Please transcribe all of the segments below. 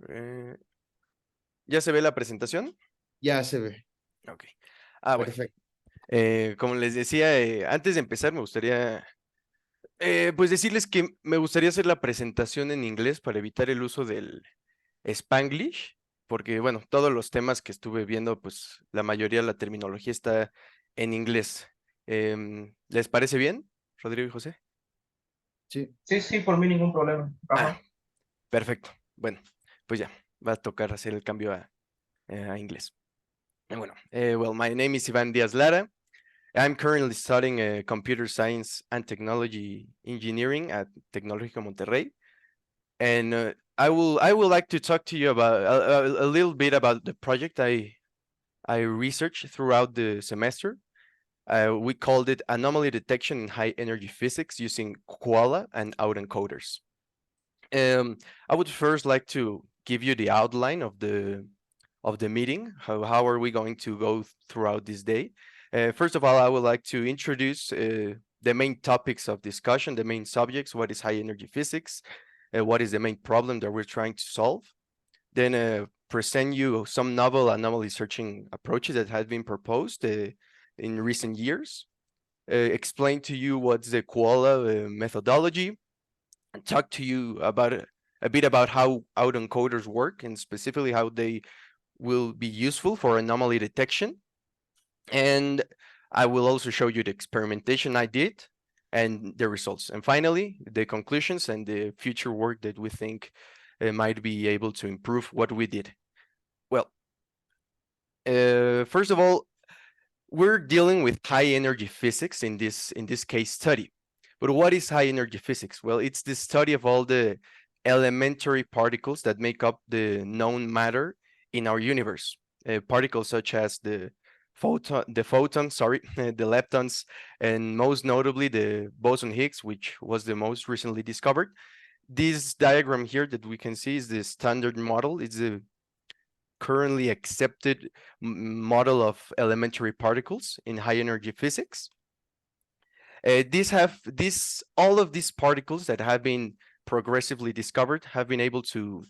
Eh, ¿Ya se ve la presentación? Ya se ve. Ok. Bueno. Perfecto. Como les decía, antes de empezar me gustaría pues decirles que me gustaría hacer la presentación en inglés para evitar el uso del Spanglish, porque bueno, todos los temas que estuve viendo, pues la mayoría de la terminología está en inglés. ¿Les parece bien, Rodrigo y José? Sí. Sí, sí, por mí ningún problema. Ah, Ajá. perfecto. Bueno, pues ya, va a tocar hacer el cambio a inglés. Bueno, well, my name is Iván Díaz Lara. I'm currently studying computer science and technology engineering at Tecnológico Monterrey, and I would like to talk to you about a little bit about the project I researched throughout the semester. We called it Anomaly Detection in High Energy Physics using Koala and autoencoders. I would first like to give you the outline of the meeting. How are we going to go throughout this day? First of all, I would like to introduce the main topics of discussion, the main subjects. What is high energy physics? What is the main problem that we're trying to solve? Then present you some novel anomaly searching approaches that have been proposed in recent years. Explain to you what's the Koala methodology, and talk to you about a bit about how autoencoders work and specifically how they will be useful for anomaly detection. And I will also show you the experimentation I did and the results. And finally, the conclusions and the future work that we think might be able to improve what we did. Well, first of all, we're dealing with high energy physics in this case study. But what is high energy physics? Well, it's the study of all the elementary particles that make up the known matter in our universe. Particles such as the photons, sorry, the leptons, and most notably the boson Higgs, which was the most recently discovered. This diagram here that we can see is the standard model. It's the currently accepted model of elementary particles in high energy physics. These all of these particles that have been progressively discovered have been able to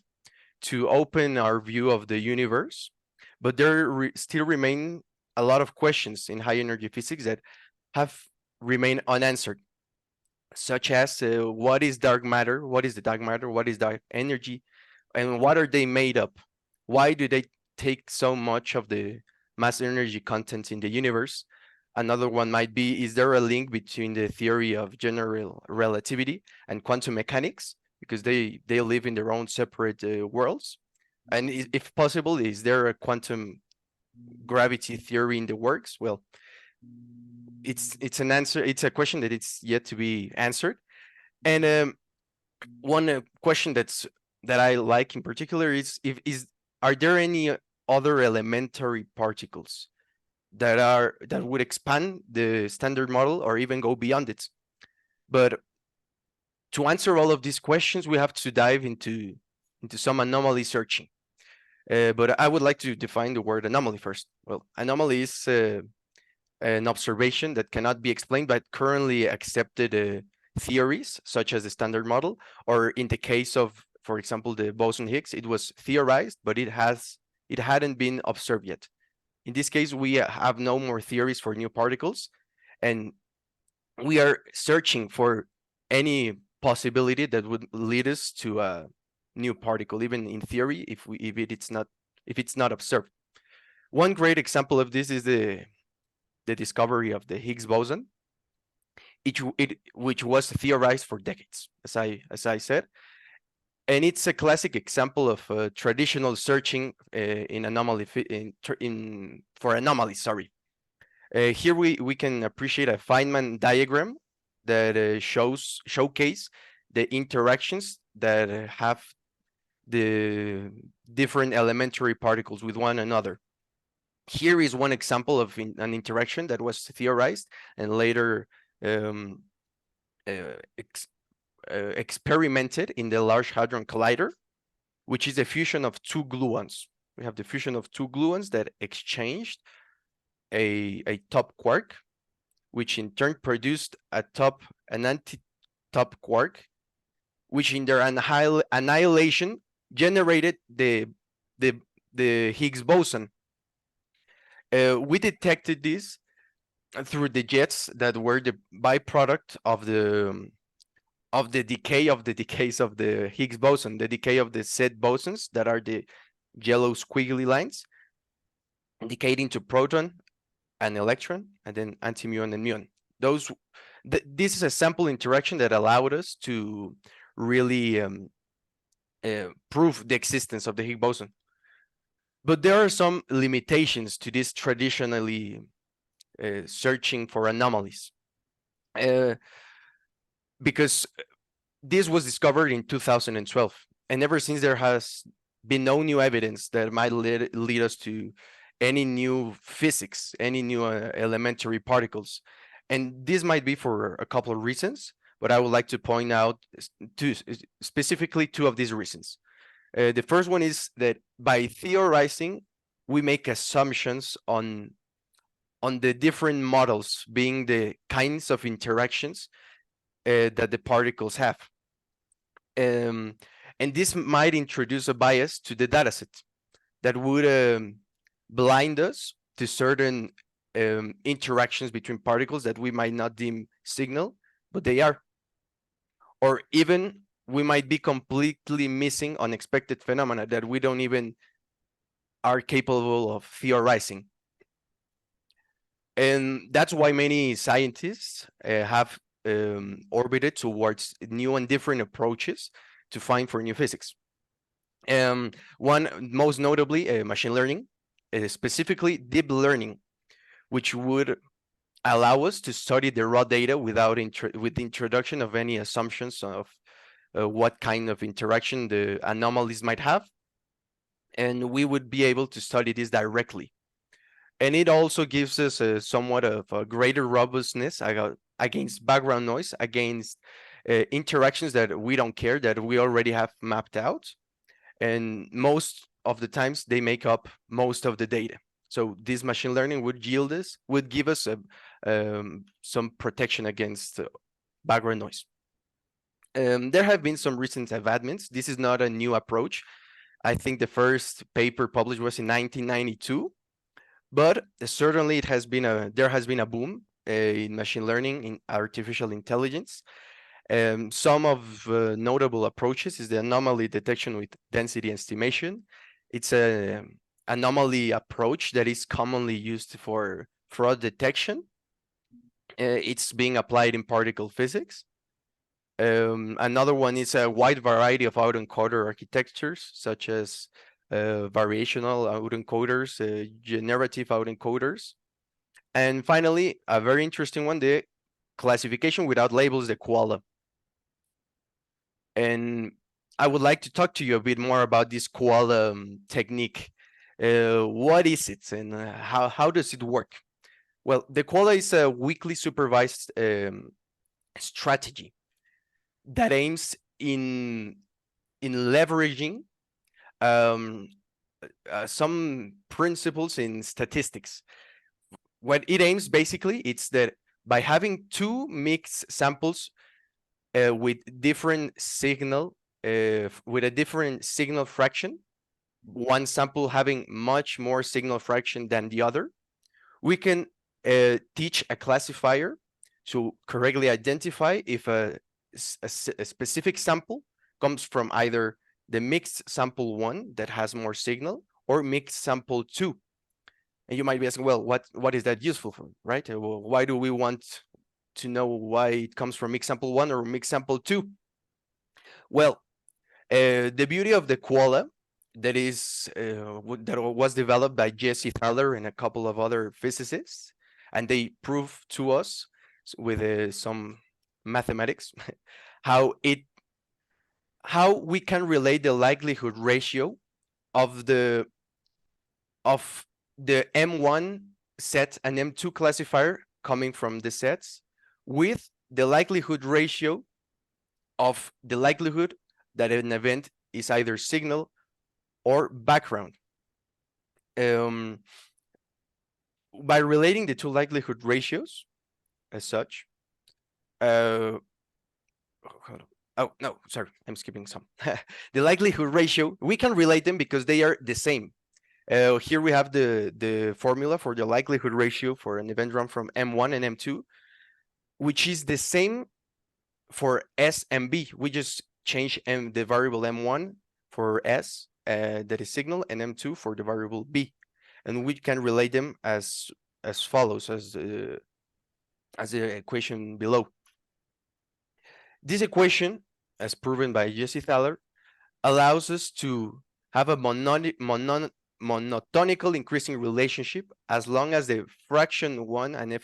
open our view of the universe, but there still remain a lot of questions in high energy physics that have remained unanswered, such as what is dark matter, what is the dark matter, what is dark energy, and what are they made up? Why do they take so much of the mass energy content in the universe? Another one might be, is there a link between the theory of general relativity and quantum mechanics? Because they live in their own separate worlds. And if possible, is there a quantum gravity theory in the works? Well, it's a question that it's yet to be answered. And one question that I like in particular is, if are there any other elementary particles that would expand the standard model or even go beyond it? But to answer all of these questions, we have to dive into some anomaly searching. But I would like to define the word anomaly first. Well, anomaly is an observation that cannot be explained by currently accepted theories, such as the standard model, or in the case of, for example, the boson Higgs, it was theorized, but it hadn't been observed yet. In this case, we have no more theories for new particles, and we are searching for any possibility that would lead us to a new particle, even in theory, if it's not observed. One great example of this is the discovery of the Higgs boson, which was theorized for decades, as I said, and it's a classic example of traditional searching in anomaly for anomalies. Sorry. Here we can appreciate a Feynman diagram that showcase the interactions that have the different elementary particles with one another. Here is one example of an interaction that was theorized and later um, experimented in the Large Hadron Collider, which is a fusion of two gluons. We have the fusion of two gluons that exchanged a top quark, which in turn produced an anti-top quark, which in their annihilation generated the Higgs boson. We detected this through the jets that were the byproduct of the decay of the decays of the Higgs boson, the decay of the Z bosons that are the yellow squiggly lines, decayed into proton and electron, and then anti-muon and muon. This is a sample interaction that allowed us to really prove the existence of the Higgs boson. But there are some limitations to this traditionally searching for anomalies. Because this was discovered in 2012, and ever since there has been no new evidence that might lead us to any new physics, any new elementary particles. And this might be for a couple of reasons, but I would like to point out specifically two of these reasons. The first one is that by theorizing, we make assumptions on the different models, being the kinds of interactions that the particles have. And this might introduce a bias to the dataset that would blind us to certain interactions between particles that we might not deem signal, but they are. Or even we might be completely missing unexpected phenomena that we don't even are capable of theorizing. And that's why many scientists have orbited towards new and different approaches to find for new physics. One most notably machine learning, specifically deep learning, which would allow us to study the raw data without with the introduction of any assumptions of what kind of interaction the anomalies might have, and we would be able to study this directly. And it also gives us somewhat of a greater robustness against background noise, against interactions that we don't care, that we already have mapped out. And most of the times they make up most of the data. So this machine learning would give us some protection against background noise. There have been some recent advancements. This is not a new approach. I think the first paper published was in 1992, but certainly there has been a boom in machine learning, in artificial intelligence. Some of notable approaches is the anomaly detection with density estimation. It's an anomaly approach that is commonly used for fraud detection. It's being applied in particle physics. Another one is a wide variety of autoencoder architectures, such as variational autoencoders, generative autoencoders. And finally, a very interesting one, the classification without labels, the QUALA. And I would like to talk to you a bit more about this QUALA technique. What is it, and how does it work? Well, the QUALA is a weakly supervised strategy that aims in leveraging some principles in statistics. What it aims basically, it's that by having two mixed samples with different signal, with a different signal fraction, one sample having much more signal fraction than the other, we can teach a classifier to correctly identify if a specific sample comes from either the mixed sample 1 that has more signal or mixed sample 2. And you might be asking, well, what is that useful for, right? Well, why do we want to know why it comes from mixed sample 1 or mixed sample 2? Well, the beauty of the QUALA that was developed by Jesse Thaler and a couple of other physicists, and they prove to us with some mathematics how we can relate the likelihood ratio of the M1 set and M2 classifier coming from the sets with the likelihood ratio of the likelihood that an event is either signal or background. By relating the two likelihood ratios as such, Oh, no, sorry, I'm skipping some. The likelihood ratio, we can relate them because they are the same. Here we have the formula for the likelihood ratio for an event run from M1 and M2, which is the same for S and B. We just change the variable M1 for S, that is signal, and M2 for the variable B. And we can relate them as follows, as the equation below. This equation, as proven by Jesse Thaler, allows us to have a monotonical increasing relationship as long as the fraction 1 and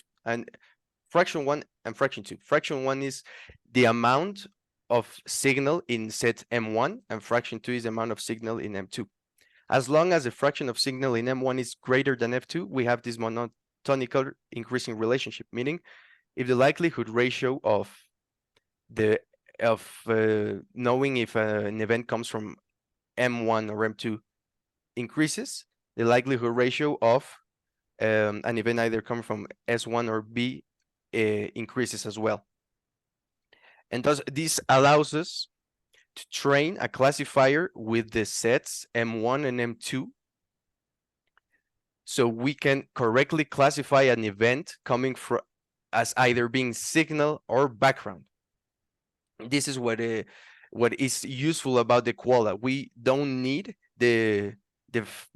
fraction 1 and fraction 2. Fraction 1 is the amount of signal in set M1, and fraction 2 is the amount of signal in M2. As long as the fraction of signal in M1 is greater than F2, we have this monotonical increasing relationship, meaning if the likelihood ratio of knowing if an event comes from M1 or M2 increases, the likelihood ratio of an event either coming from S1 or B increases as well. And thus this allows us to train a classifier with the sets M1 and M2, so we can correctly classify an event coming from as either being signal or background. This is what is useful about the QUALA. We don't need the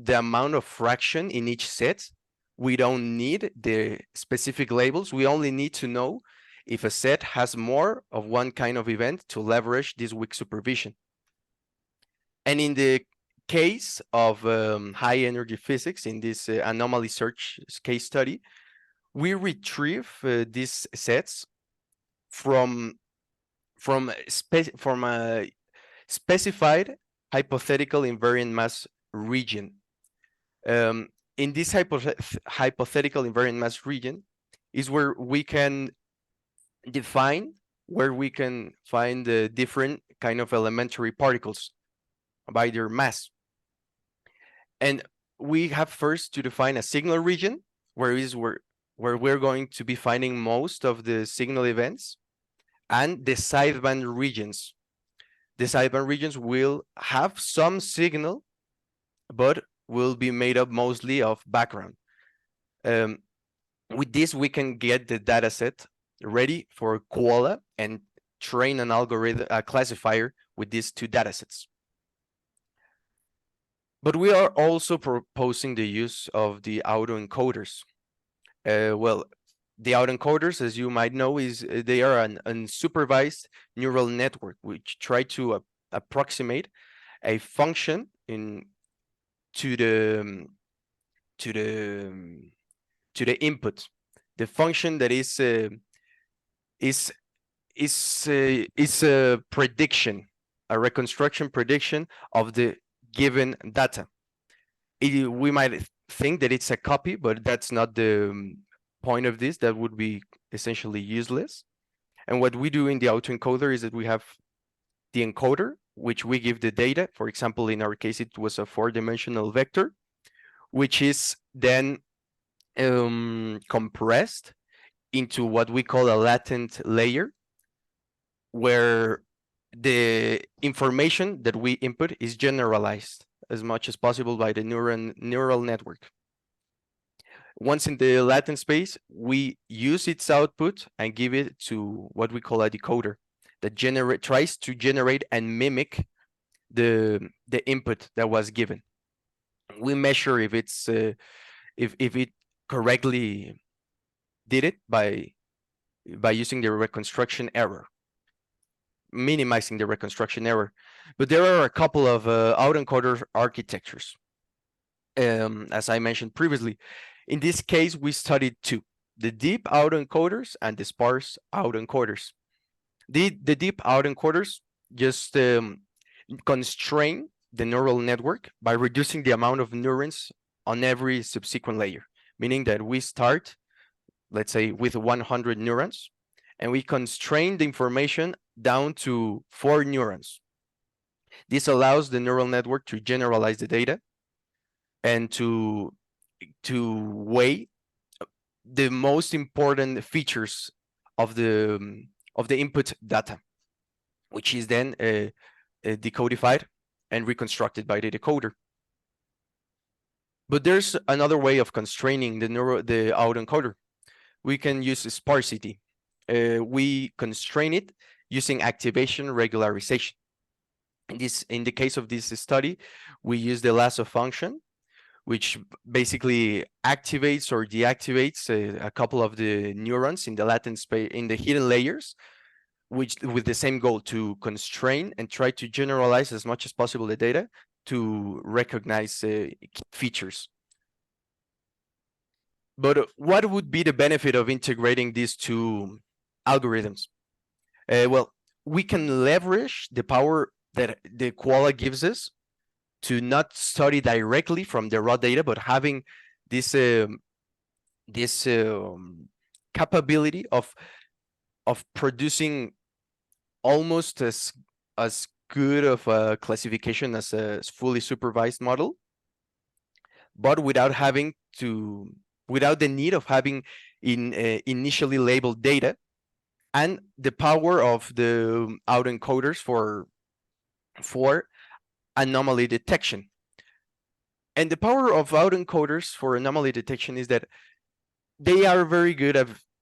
amount of fraction in each set. We don't need the specific labels. We only need to know if a set has more of one kind of event to leverage this weak supervision. And in the case of high energy physics, in this anomaly search case study, we retrieve these sets from a specified hypothetical invariant mass region. In this hypothetical invariant mass region is where we can define where we can find the different kind of elementary particles by their mass. And we have first to define a signal region, where we're going to be finding most of the signal events, and the sideband regions. The sideband regions will have some signal, but will be made up mostly of background. With this, we can get the data set ready for QUALA and train an algorithm, a classifier with these two data sets. But we are also proposing the use of the autoencoders. Well, the autoencoders, as you might know, they are an unsupervised neural network which try to approximate a function to the input. The function that is a prediction, a reconstruction prediction of the given data. We might think that it's a copy, but that's not the point of this. That would be essentially useless. And what we do in the autoencoder is that we have the encoder, which we give the data. For example, in our case, it was a 4-dimensional vector, which is then compressed into what we call a latent layer, where the information that we input is generalized as much as possible by the neural network. Once in the latent space, we use its output and give it to what we call a decoder that tries to generate and mimic the input that was given. We measure if it's if it correctly did it by using the reconstruction error, minimizing the reconstruction error. But there are a couple of autoencoder architectures, as I mentioned previously. In this case, we studied two: the deep autoencoders and the sparse autoencoders. The deep autoencoders just constrain the neural network by reducing the amount of neurons on every subsequent layer, meaning that we start, let's say, with 100 neurons, and we constrain the information down to 4 neurons. This allows the neural network to generalize the data and to weigh the most important features of the input data. which is then decodified and reconstructed by the decoder. But there's another way of constraining the autoencoder. We can use sparsity. We constrain it using activation regularization. In the case of this study, we use the lasso function, which basically activates or deactivates a couple of the neurons in the latent space, in the hidden layers, which with the same goal to constrain and try to generalize as much as possible the data to recognize features. But what would be the benefit of integrating these two algorithms? Well, we can leverage the power that the Koala gives us to not study directly from the raw data, but having this capability of producing almost as good of a classification as a fully supervised model, but without the need of having initially labeled data, and the power of the autoencoders for anomaly detection. And the power of autoencoders for anomaly detection is that they are very good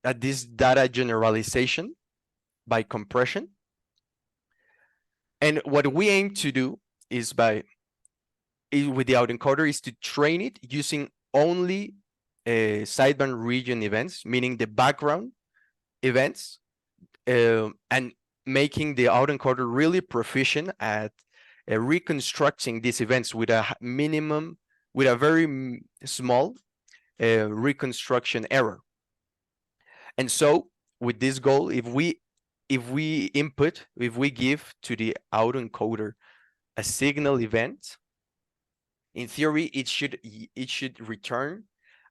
at this data generalization by compression. And what we aim to do is with the autoencoder is to train it using only sideband region events, meaning the background events, and making the autoencoder really proficient at reconstructing these events with a very small reconstruction error. And so with this goal, if we give to the autoencoder a signal event, in theory, it should return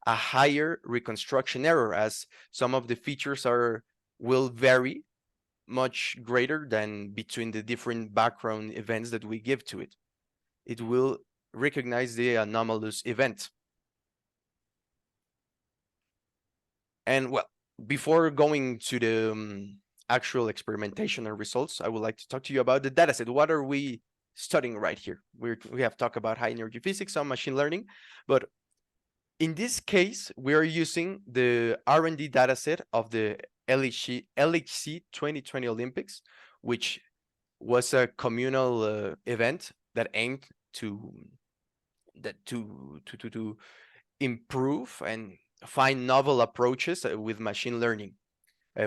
a higher reconstruction error, as some of the features will vary much greater than between the different background events that we give to it. It will recognize the anomalous event. And well, before going to the actual experimentation and results, I would like to talk to you about the dataset. What are we studying right here? We have talked about high energy physics, some machine learning, but in this case, we are using the R&D dataset of the LHC 2020 Olympics, which was a communal event that aimed to improve and find novel approaches with machine learning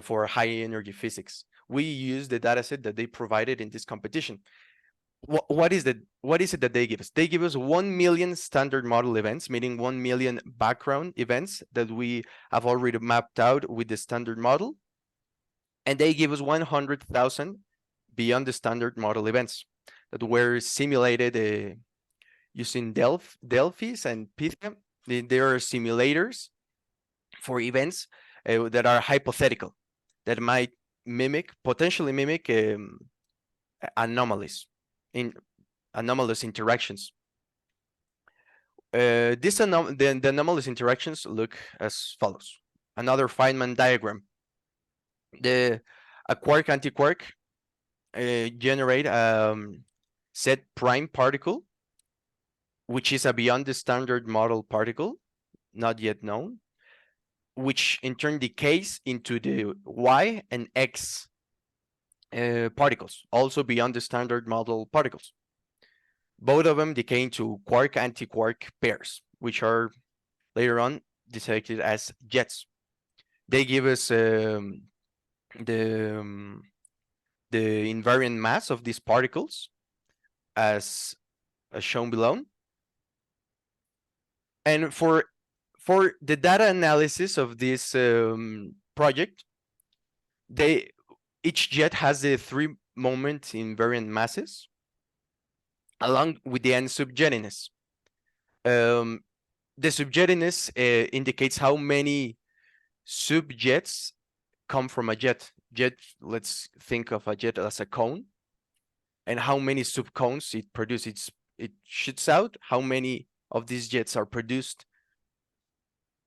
for high energy physics. We use the dataset that they provided in this competition. What is it that they give us? They give us 1 million standard model events, meaning 1 million background events that we have already mapped out with the standard model. And they give us 100,000 beyond the standard model events that were simulated using Delphis and Pythia. There are simulators for events that are hypothetical, that might potentially mimic anomalies, in anomalous interactions. The anomalous interactions look as follows. Another Feynman diagram. A quark antiquark generate Z prime particle, which is a beyond the standard model particle, not yet known, which in turn decays into the Y and X particles, also beyond the standard model particles. Both of them decay into quark-antiquark pairs, which are later on detected as jets. They give us the invariant mass of these particles as shown below. And for the data analysis of this project, each jet has the 3 moment invariant masses along with the n subjettiness. The subjettiness indicates how many subjets come from a jet. Let's think of a jet as a cone, and how many subcones it produces. It shoots out how many of these jets are produced.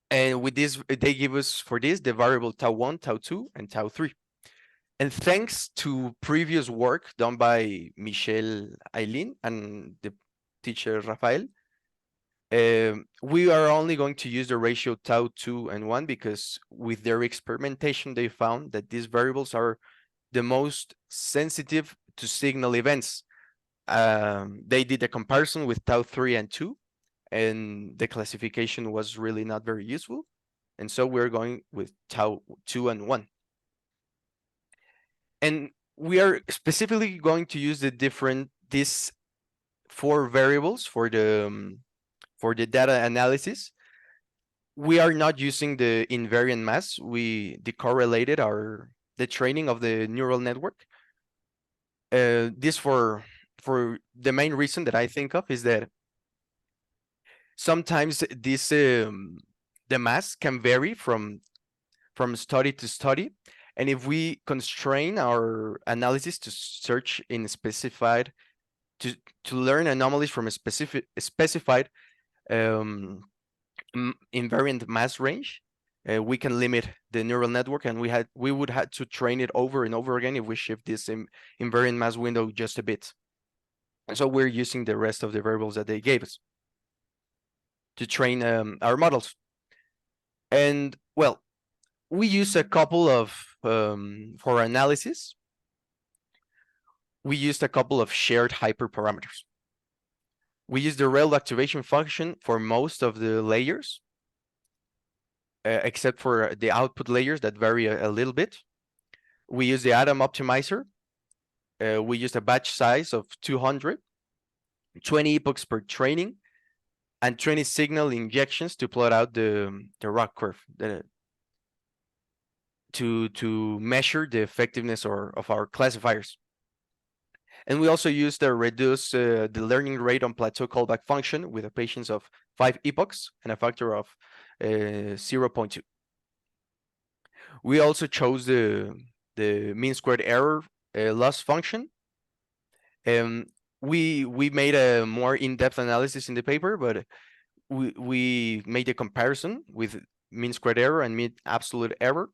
And with this, they give us for this the variable tau1, tau2, and tau3. And thanks to previous work done by Michelle Ailin and the teacher Rafael, we are only going to use the ratio tau 2 and 1 because with their experimentation, they found that these variables are the most sensitive to signal events. They did a comparison with tau 3 and 2, and the classification was really not very useful. And so we're going with tau 2 and 1. And we are specifically going to use these 4 variables for the data analysis. We are not using the invariant mass. We decorrelated the training of the neural network. This for the main reason that I think of is that sometimes this the mass can vary from study to study, and if we constrain our analysis to search in specified to learn anomalies from a specified invariant mass range, we can limit the neural network, and we would have to train it over and over again if we shift this invariant mass window just a bit. And so we're using the rest of the variables that they gave us to train our models. And well, we use a couple of for analysis. We used a couple of shared hyperparameters. We use the ReLU activation function for most of the layers, except for the output layers that vary a little bit. We use the Atom optimizer. We used a batch size of 200, 20 epochs per training, and 20 signal injections to plot out the ROC curve to measure the effectiveness of our classifiers. And we also use the reduce the learning rate on plateau callback function with a patience of 5 epochs and a factor of 0.2. We also chose the mean squared error loss function. We made a more in-depth analysis in the paper, but we made a comparison with mean squared error and mean absolute error.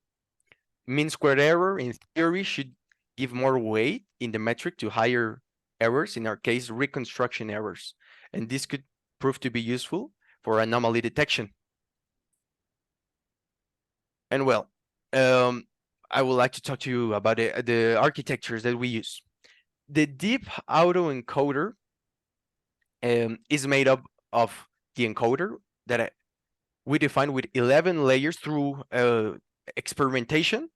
Mean squared error in theory should give more weight in the metric to higher errors, in our case, reconstruction errors. And this could prove to be useful for anomaly detection. And well, I would like to talk to you about the architectures that we use. The deep autoencoder is made up of the encoder that we define with 11 layers through experimentation,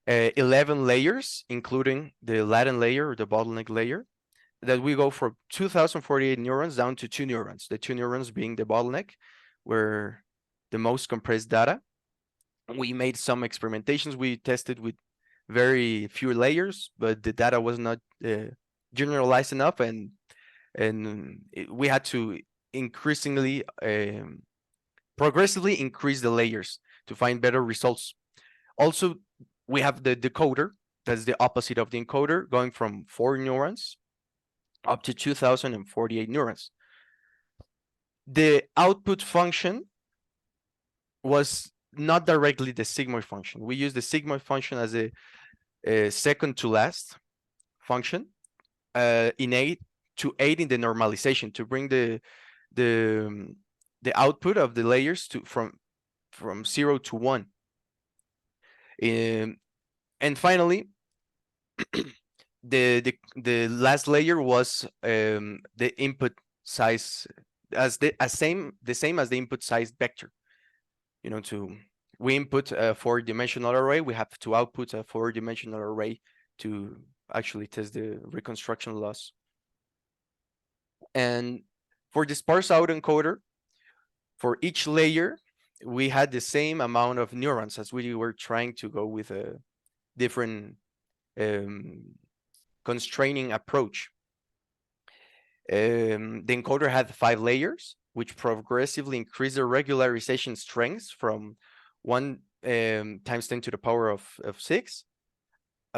11 layers, including the latent layer or the bottleneck layer, that we go from 2048 neurons down to 2 neurons, the 2 neurons being the bottleneck, where the most compressed data. We made some experimentations. We tested with very few layers, but the data was not generalized enough, and we had to progressively increase the layers to find better results. Also, we have the decoder, that's the opposite of the encoder, going from 4 neurons up to 2048 neurons. The output function was not directly the sigmoid function. We use the sigmoid function as a second to last function to aid in the normalization, to bring the output of the layers from 0 to 1. And finally, the last layer was the input size the same as the input size vector. You know, we input a 4-dimensional array, we have to output a 4-dimensional array to actually test the reconstruction loss. And for the sparse autoencoder, for each layer, we had the same amount of neurons, as we were trying to go with a different constraining approach. The encoder had 5 layers, which progressively increased the regularization strength from 1 times 10 to the power of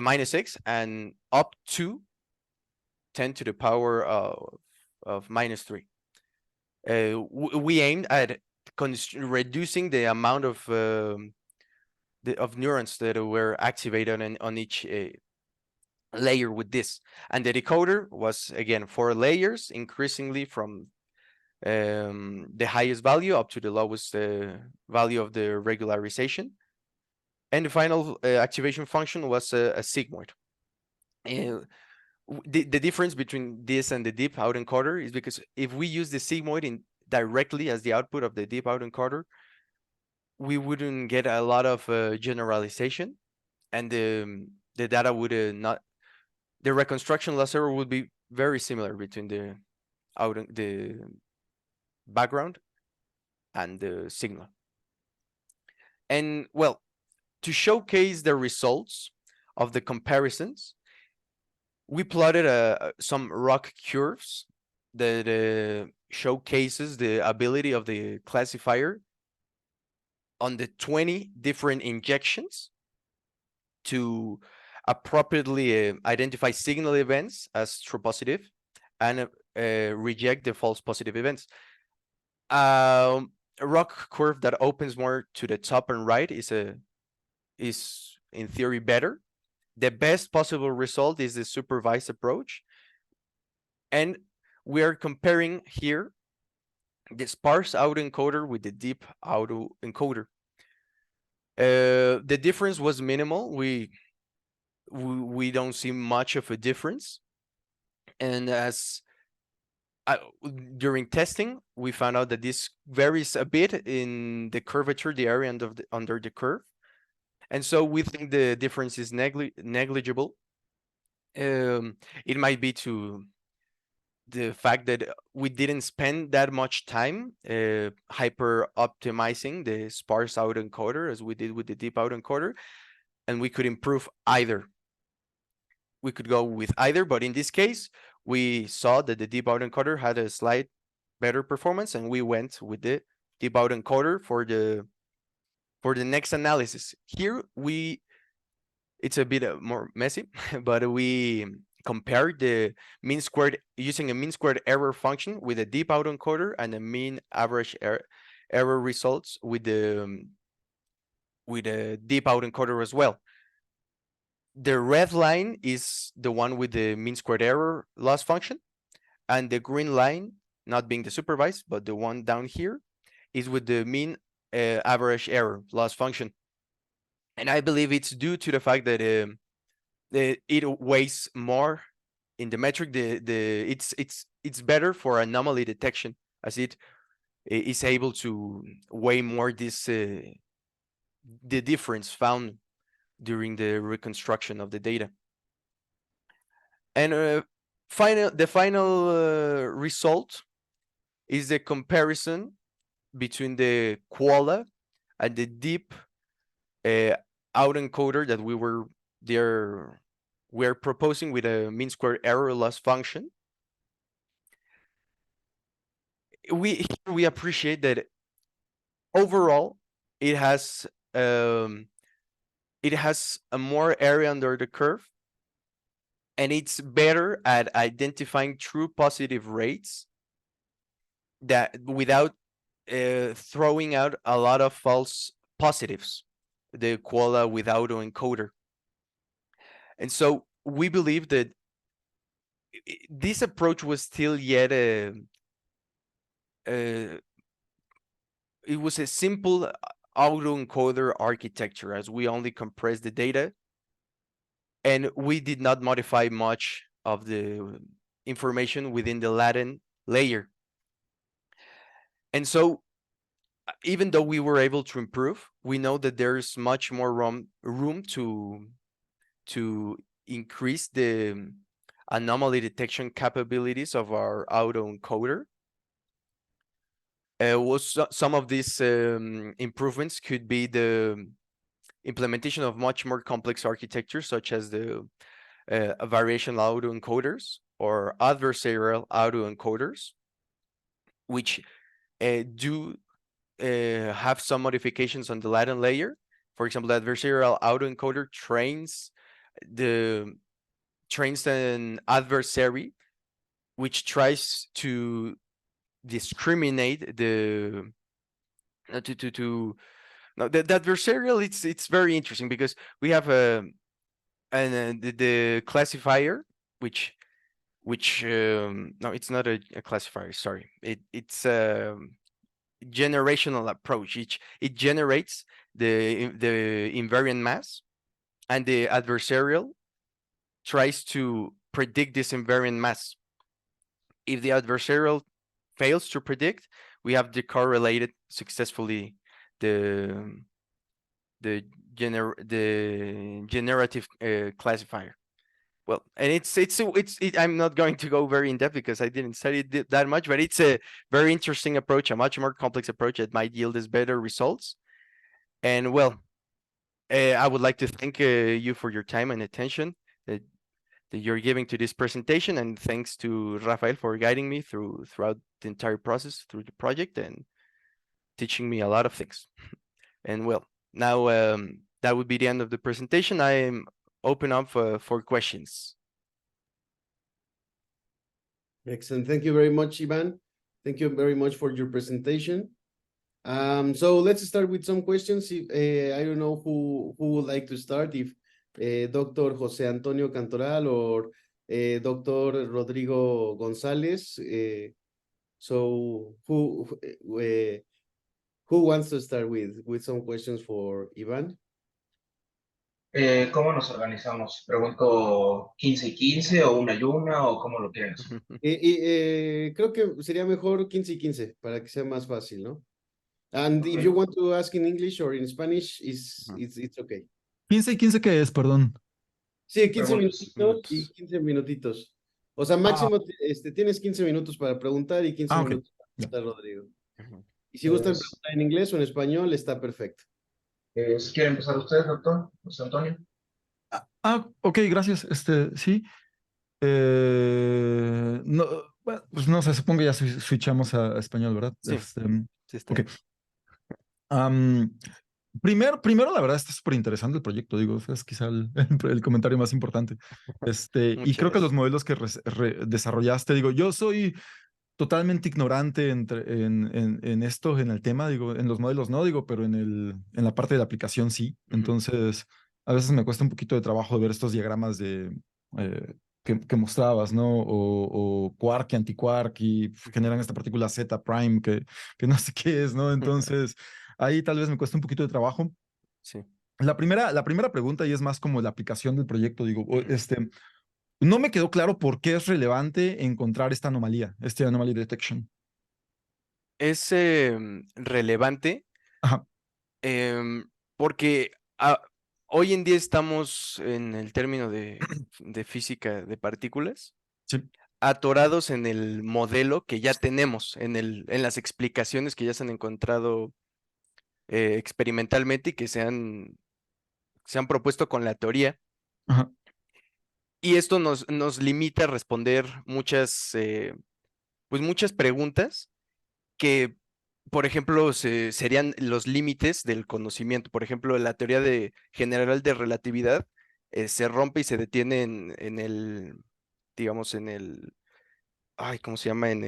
minus 6, and up to 10 to the power of minus 3. We aimed at reducing the amount of neurons that were activated on each layer with this. And the decoder was, again, 4 layers, increasingly from the highest value up to the lowest value of the regularization. And the final activation function was a sigmoid. The difference between this and the deep autoencoder is because if we use the sigmoid directly as the output of the deep autoencoder, we wouldn't get a lot of generalization, and the data would not. The reconstruction loss error would be very similar between the background and the signal. And well, to showcase the results of the comparisons, we plotted some ROC curves that showcases the ability of the classifier on the 20 different injections to appropriately identify signal events as true positive and reject the false positive events. A ROC curve that opens more to the top and right is in theory better. The best possible result is the supervised approach. And we are comparing here the sparse autoencoder with the deep autoencoder. The difference was minimal. We don't see much of a difference. And as during testing, we found out that this varies a bit in the curvature, the area under the curve. And so we think the difference is negligible. It might be to the fact that we didn't spend that much time hyper optimizing the sparse autoencoder as we did with the deep autoencoder, and we could improve either. We could go with either, but in this case, we saw that the deep autoencoder had a slight better performance, and we went with the deep autoencoder for the next analysis. Here it's a bit more messy, but we compared the mean squared using a mean squared error function with a deep autoencoder and the mean average error results with the deep autoencoder as well. The red line is the one with the mean squared error loss function, and the green line, not being the supervised, but the one down here, is with the mean average error loss function. And I believe it's due to the fact that it weighs more in the metric. It's better for anomaly detection, as it is able to weigh more this the difference found during the reconstruction of the data. And the final result is the comparison between the Koala and the deep autoencoder that we're proposing with a mean square error loss function. We appreciate that overall it has a more area under the curve, and it's better at identifying true positive rates that without throwing out a lot of false positives, the Koala with autoencoder. And so we believe that this approach was still yet it was a simple autoencoder architecture, as we only compressed the data, and we did not modify much of the information within the latent layer. And so even though we were able to improve, we know that there's much more room to increase the anomaly detection capabilities of our autoencoder. Some of these improvements could be the implementation of much more complex architectures, such as the variational autoencoders or adversarial autoencoders, which do have some modifications on the latent layer. For example, the adversarial autoencoder trains an adversary which tries to discriminate the adversarial. It's very interesting because we have and the classifier, which no, it's not a classifier. Sorry, it's a generational approach. It generates the invariant mass, and the adversarial tries to predict this invariant mass. If the adversarial fails to predict, we have decorrelated successfully the the generative classifier. Well, and I'm not going to go very in depth because I didn't study it that much, but it's a very interesting approach, a much more complex approach that might yield us better results. And well, I would like to thank you for your time and attention that you're giving to this presentation, and thanks to Rafael for guiding me throughout the entire process through the project and teaching me a lot of things. And well, now that would be the end of the presentation. I am open up for questions. Excellent. Thank you very much, Ivan. Thank you very much for your presentation. So let's start with some questions. If, I don't know who would like to start, if Dr. Jose Antonio Cantoral or Dr. Rodrigo Gonzalez. So who wants to start with some questions for Ivan? ¿Cómo nos organizamos? ¿Pregunto 15 y 15 o una y una o cómo lo quieren hacer? Creo que sería mejor 15 y 15 para que sea más fácil, ¿no? And if you want to ask in English or in Spanish, it's okay. 15 y 15, ¿qué es? Perdón. Sí, 15 Preguntas. minutitos y 15 minutitos. O sea, máximo tienes 15 minutos para preguntar y 15 ok. minutos para preguntar, Rodrigo. Y si gustan preguntar en inglés o en español, está perfecto. ¿Quiere empezar usted, doctor José Antonio? Ok, gracias. Sí. No, bueno, pues no sé, supongo que ya switchamos a español, ¿verdad? Sí. Sí está. Ok. Primero, la verdad, está súper interesante el proyecto, digo, es quizá el comentario más importante. Y Muchas creo que los gracias. modelos que desarrollaste, digo, yo soy totalmente ignorante en esto, en el tema, digo, en los modelos no, digo, pero en la parte de la aplicación sí. Entonces, a veces me cuesta un poquito de trabajo ver estos diagramas que mostrabas, ¿no? O quark y antiquark y generan esta partícula Z prime que no sé qué es, ¿no? Entonces, ahí tal vez me cuesta un poquito de trabajo. Sí. La primera pregunta, y es más como la aplicación del proyecto, digo, no me quedó claro por qué es relevante encontrar esta anomalía, este anomaly detection. Es relevante Ajá. Porque hoy en día estamos en el término de física de partículas, Sí. atorados en el modelo que ya tenemos, en las explicaciones que ya se han encontrado experimentalmente y que se han propuesto con la teoría. Ajá. Y esto nos limita a responder pues muchas preguntas que, por ejemplo, serían los límites del conocimiento. Por ejemplo, la teoría general de relatividad se rompe y se detiene en el, digamos, ay, ¿cómo se llama? En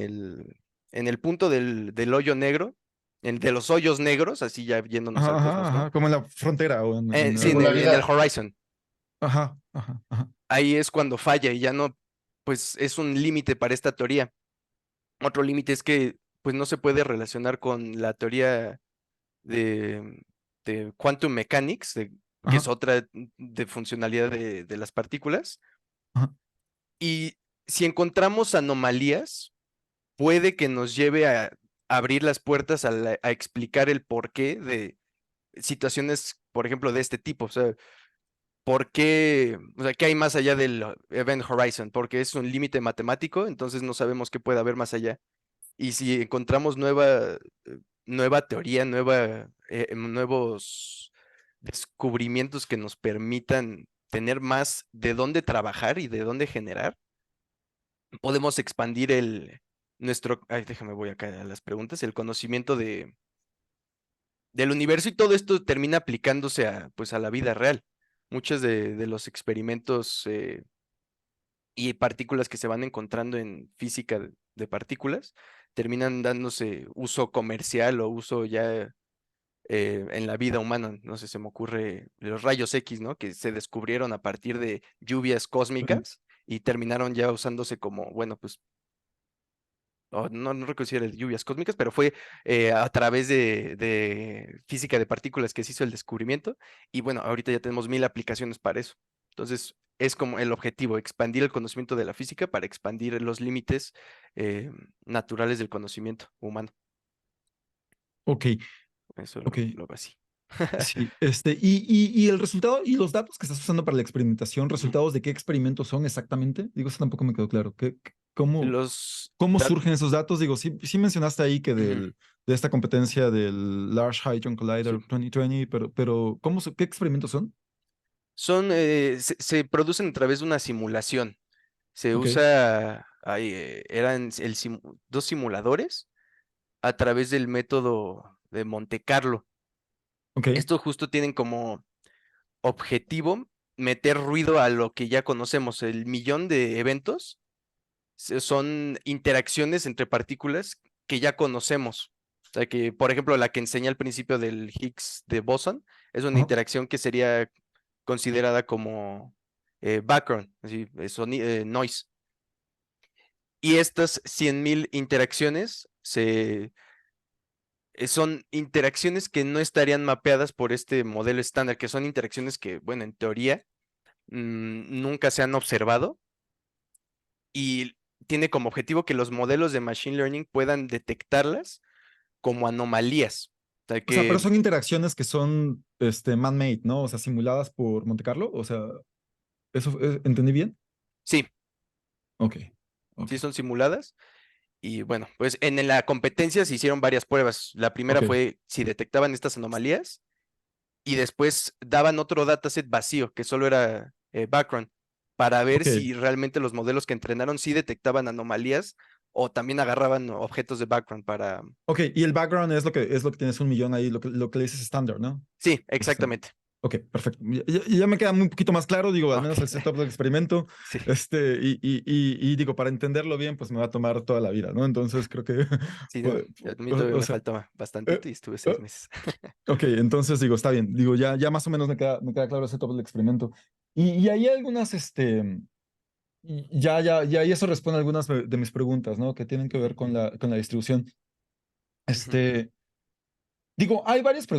el punto del hoyo negro, de los hoyos negros, así ya yéndonos al cosmos, ¿no? Como en la frontera o Sí, en el horizon. Ajá. Ahí es cuando falla y ya no, pues es un límite para esta teoría. Otro límite es que pues no se puede relacionar con la teoría de quantum mechanics, que es otra de funcionalidad de las partículas. Ajá. Y si encontramos anomalías, puede que nos lleve a abrir las puertas a explicar el porqué de situaciones, por ejemplo, de este tipo. O sea, ¿por qué? O sea, ¿qué hay más allá del event horizon? Porque es un límite matemático, entonces no sabemos qué puede haber más allá. Y si encontramos nueva teoría, nuevos descubrimientos que nos permitan tener más de dónde trabajar y de dónde generar, podemos expandir déjame voy acá a las preguntas, el conocimiento del universo, y todo esto termina aplicándose pues a la vida real. Muchos de los experimentos y partículas que se van encontrando en física de partículas terminan dándose uso comercial o uso ya en la vida humana. No sé, se me ocurre los rayos X, ¿no? Que se descubrieron a partir de lluvias cósmicas y terminaron ya usándose como, bueno, pues no recuerdo si era de lluvias cósmicas, pero fue a través de física de partículas que se hizo el descubrimiento. Y bueno, ahorita ya tenemos 1000 aplicaciones para eso. Entonces, es como el objetivo, expandir el conocimiento de la física para expandir los límites naturales del conocimiento humano. Ok, Eso ok. lo veo así. Sí, y el resultado y los datos que estás usando para la experimentación, Ujú. ¿resultados de qué experimentos son exactamente? Digo, eso tampoco me quedó claro. ¿Cómo, Los cómo dat- surgen esos datos? Digo, sí mencionaste ahí que Ujú. de esta competencia del Large Hadron Sí. Collider 2020, pero qué experimentos son? Se producen a través de una simulación. Se Ok, usa, eran dos simuladores a través del método de Monte Carlo. ok, Esto justo tienen como objetivo meter ruido a lo que ya conocemos. El millón de eventos son interacciones entre partículas que ya conocemos. O sea que, por ejemplo, la que enseña al principio del Higgs de Boson es una ajá, interacción que sería considerada como background, así, noise. Y estas 100.000 interacciones son interacciones que no estarían mapeadas por este modelo estándar, que son interacciones que, bueno, en teoría nunca se han observado y tiene como objetivo que los modelos de Machine Learning puedan detectarlas como anomalías. O sea o sea, pero que son interacciones que son man-made, ¿no? O sea, simuladas por Monte Carlo, o sea, ¿eso entendí bien? sí, Ok, ok, sí son simuladas. Y bueno, pues en la competencia se hicieron varias pruebas. La primera ok, fue si detectaban estas anomalías y después daban otro dataset vacío, que solo era background, para ver ok. si realmente los modelos que entrenaron sí detectaban anomalías o también agarraban objetos de background para... Ok, y el background es lo que tienes 1 millón ahí, lo que le dices estándar, ¿no? Sí, Es estándar. exactamente. Ok, perfecto. Ya me queda un poquito más claro, digo, al Ok, menos el setup del experimento, sí, y digo, para entenderlo bien, pues me va a tomar toda la vida, ¿no? Entonces creo que, sí, no, pues, a mí todavía o me sea, faltaba eh, bastantito y estuve eh, 6 meses. ok, entonces digo, está bien, digo, ya más o menos me queda claro el setup del experimento. Y hay algunas, y eso responde a algunas de mis preguntas, ¿no? Que tienen que ver Ujú, con la distribución. ujú, Este, Digo, hay varias sí,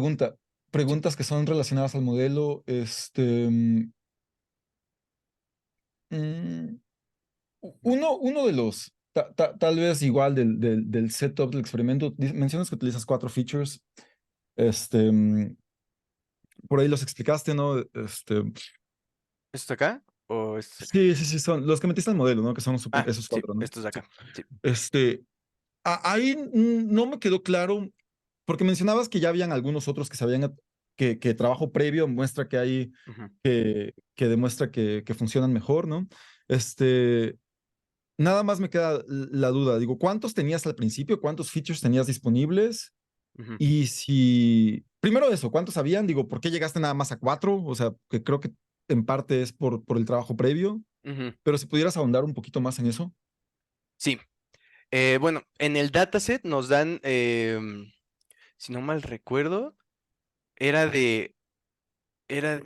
preguntas que son relacionadas al modelo. Mm, uno de los, tal vez igual del setup del experimento, mencionas que utilizas 4 features. Este, mm, por ahí los explicaste, ¿no? ¿esto acá o esto acá? Sí, son los que metiste al modelo, ¿no? Que son Ah, esos sí, 4, ¿no? estos de Sí. acá. Sí. Este, ahí no me quedó claro, porque mencionabas que ya habían algunos otros que sabían que trabajo previo muestra que hay Ujú, que demuestra que funcionan mejor, ¿no? Este, Nada más me queda la duda, digo, ¿cuántos tenías al principio? ¿Cuántos features tenías disponibles? ujú, Y si, primero eso, ¿cuántos habían? Digo, ¿por qué llegaste nada más a 4? O sea, que creo que en parte es por el trabajo previo, ujú. pero si pudieras ahondar un poquito más en eso. Sí, bueno, en el dataset nos dan, si no mal recuerdo, era de, era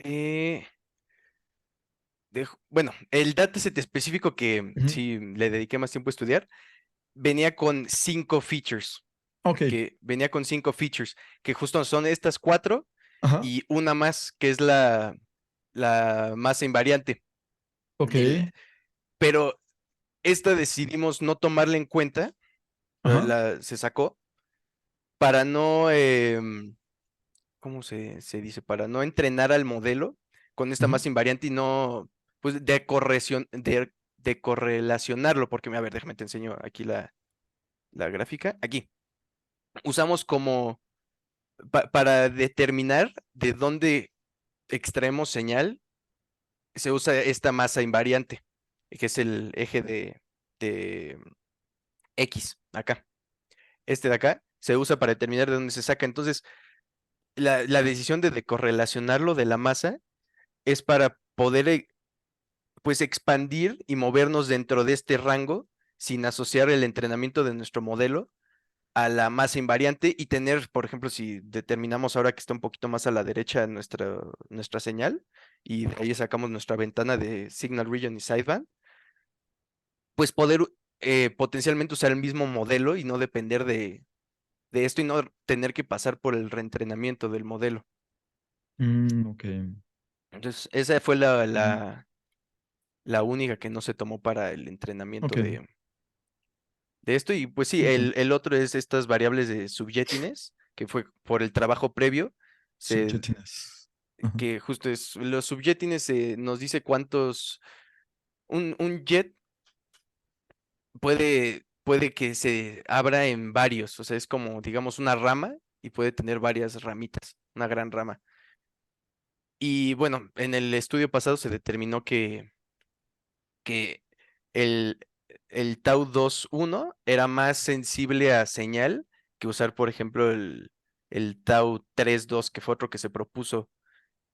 bueno, el dataset específico que Ujú. sí le dediqué más tiempo a estudiar, venía con 5 features, Ok, que justo son estas 4 ajá, y una más, que es la masa invariante. ok, Pero esta decidimos no tomarla en cuenta, ajá, se sacó, para no, ¿cómo se dice? Para no entrenar al modelo con esta ujú, masa invariante y no, pues, de correlacionarlo, porque, a ver, déjame te enseño aquí la gráfica. Aquí, usamos como, para determinar de dónde extraemos señal, se usa esta masa invariante, que es el eje de X, acá. Este de acá se usa para determinar de dónde se saca. Entonces, la decisión de correlacionarlo de la masa es para poder, pues, expandir y movernos dentro de este rango sin asociar el entrenamiento de nuestro modelo a la masa invariante y tener, por ejemplo, si determinamos ahora que está un poquito más a la derecha nuestra señal y de ahí sacamos nuestra ventana de signal region y sideband, pues poder potencialmente usar el mismo modelo y no depender de esto y no tener que pasar por el reentrenamiento del modelo. Ok. Entonces, esa fue Mm, la única que no se tomó para el entrenamiento ok. de esto. Y pues sí, Ok. el otro es estas variables de subjetiness, que fue por el trabajo previo, se, Subjetiness. Ajá. que justo es, los subjetiness nos dice cuántos, un jet puede que se abra en varios, o sea, es como, digamos, una rama y puede tener varias ramitas, una gran rama. Y bueno, en el estudio pasado se determinó que el, el Tau 2.1 era más sensible a señal que usar, por ejemplo, el Tau 3.2, que fue otro que se propuso.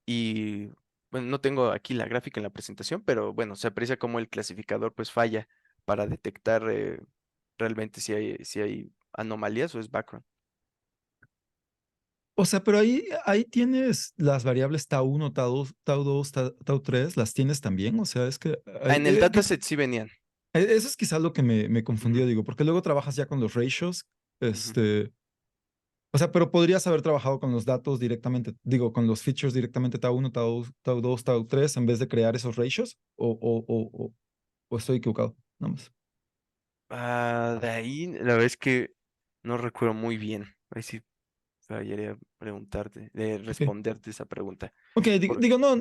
Y bueno, no tengo aquí la gráfica en la presentación, pero bueno, se aprecia cómo el clasificador pues falla para detectar realmente si hay anomalías o es background. O sea, pero ahí tienes las variables tau 1, tau 2, tau 3, las tienes también. O sea, es que Ah, en el dataset sí venían. eso es quizás lo que me Ujú, confundió, digo, porque luego trabajas ya con los ratios, ujú. o sea, pero podrías haber trabajado con los datos directamente, digo, con los features directamente tau 1, tau 2, tau 3, en vez de crear esos ratios, o estoy equivocado, nada más. De ahí, la verdad es que no recuerdo muy bien. Ahí sí fallaría preguntarte, de Ok. responderte esa pregunta. Ok, Por- digo, no,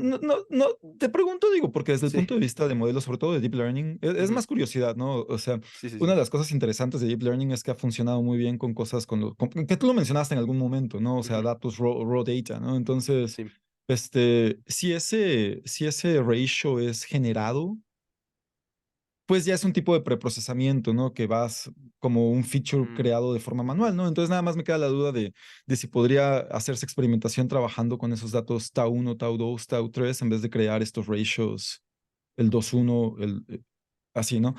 te pregunto, digo, porque desde el sí, punto de vista de modelos, sobre todo de Deep Learning, es ujú, más curiosidad, ¿no? O sea, sí, sí, una sí. de las cosas interesantes de Deep Learning es que ha funcionado muy bien con cosas que tú lo mencionaste en algún momento, ¿no? O sea, Ujú, datos raw data, ¿no? Entonces, sí. si ese ratio es generado, pues ya es un tipo de preprocesamiento, ¿no? Que vas como un feature Mm, creado de forma ujú, manual, ¿no? Entonces nada más me queda la duda de si podría hacerse experimentación trabajando con esos datos tau 1, tau 2, tau 3, en vez de crear estos ratios, el 2, 1, así, ¿no?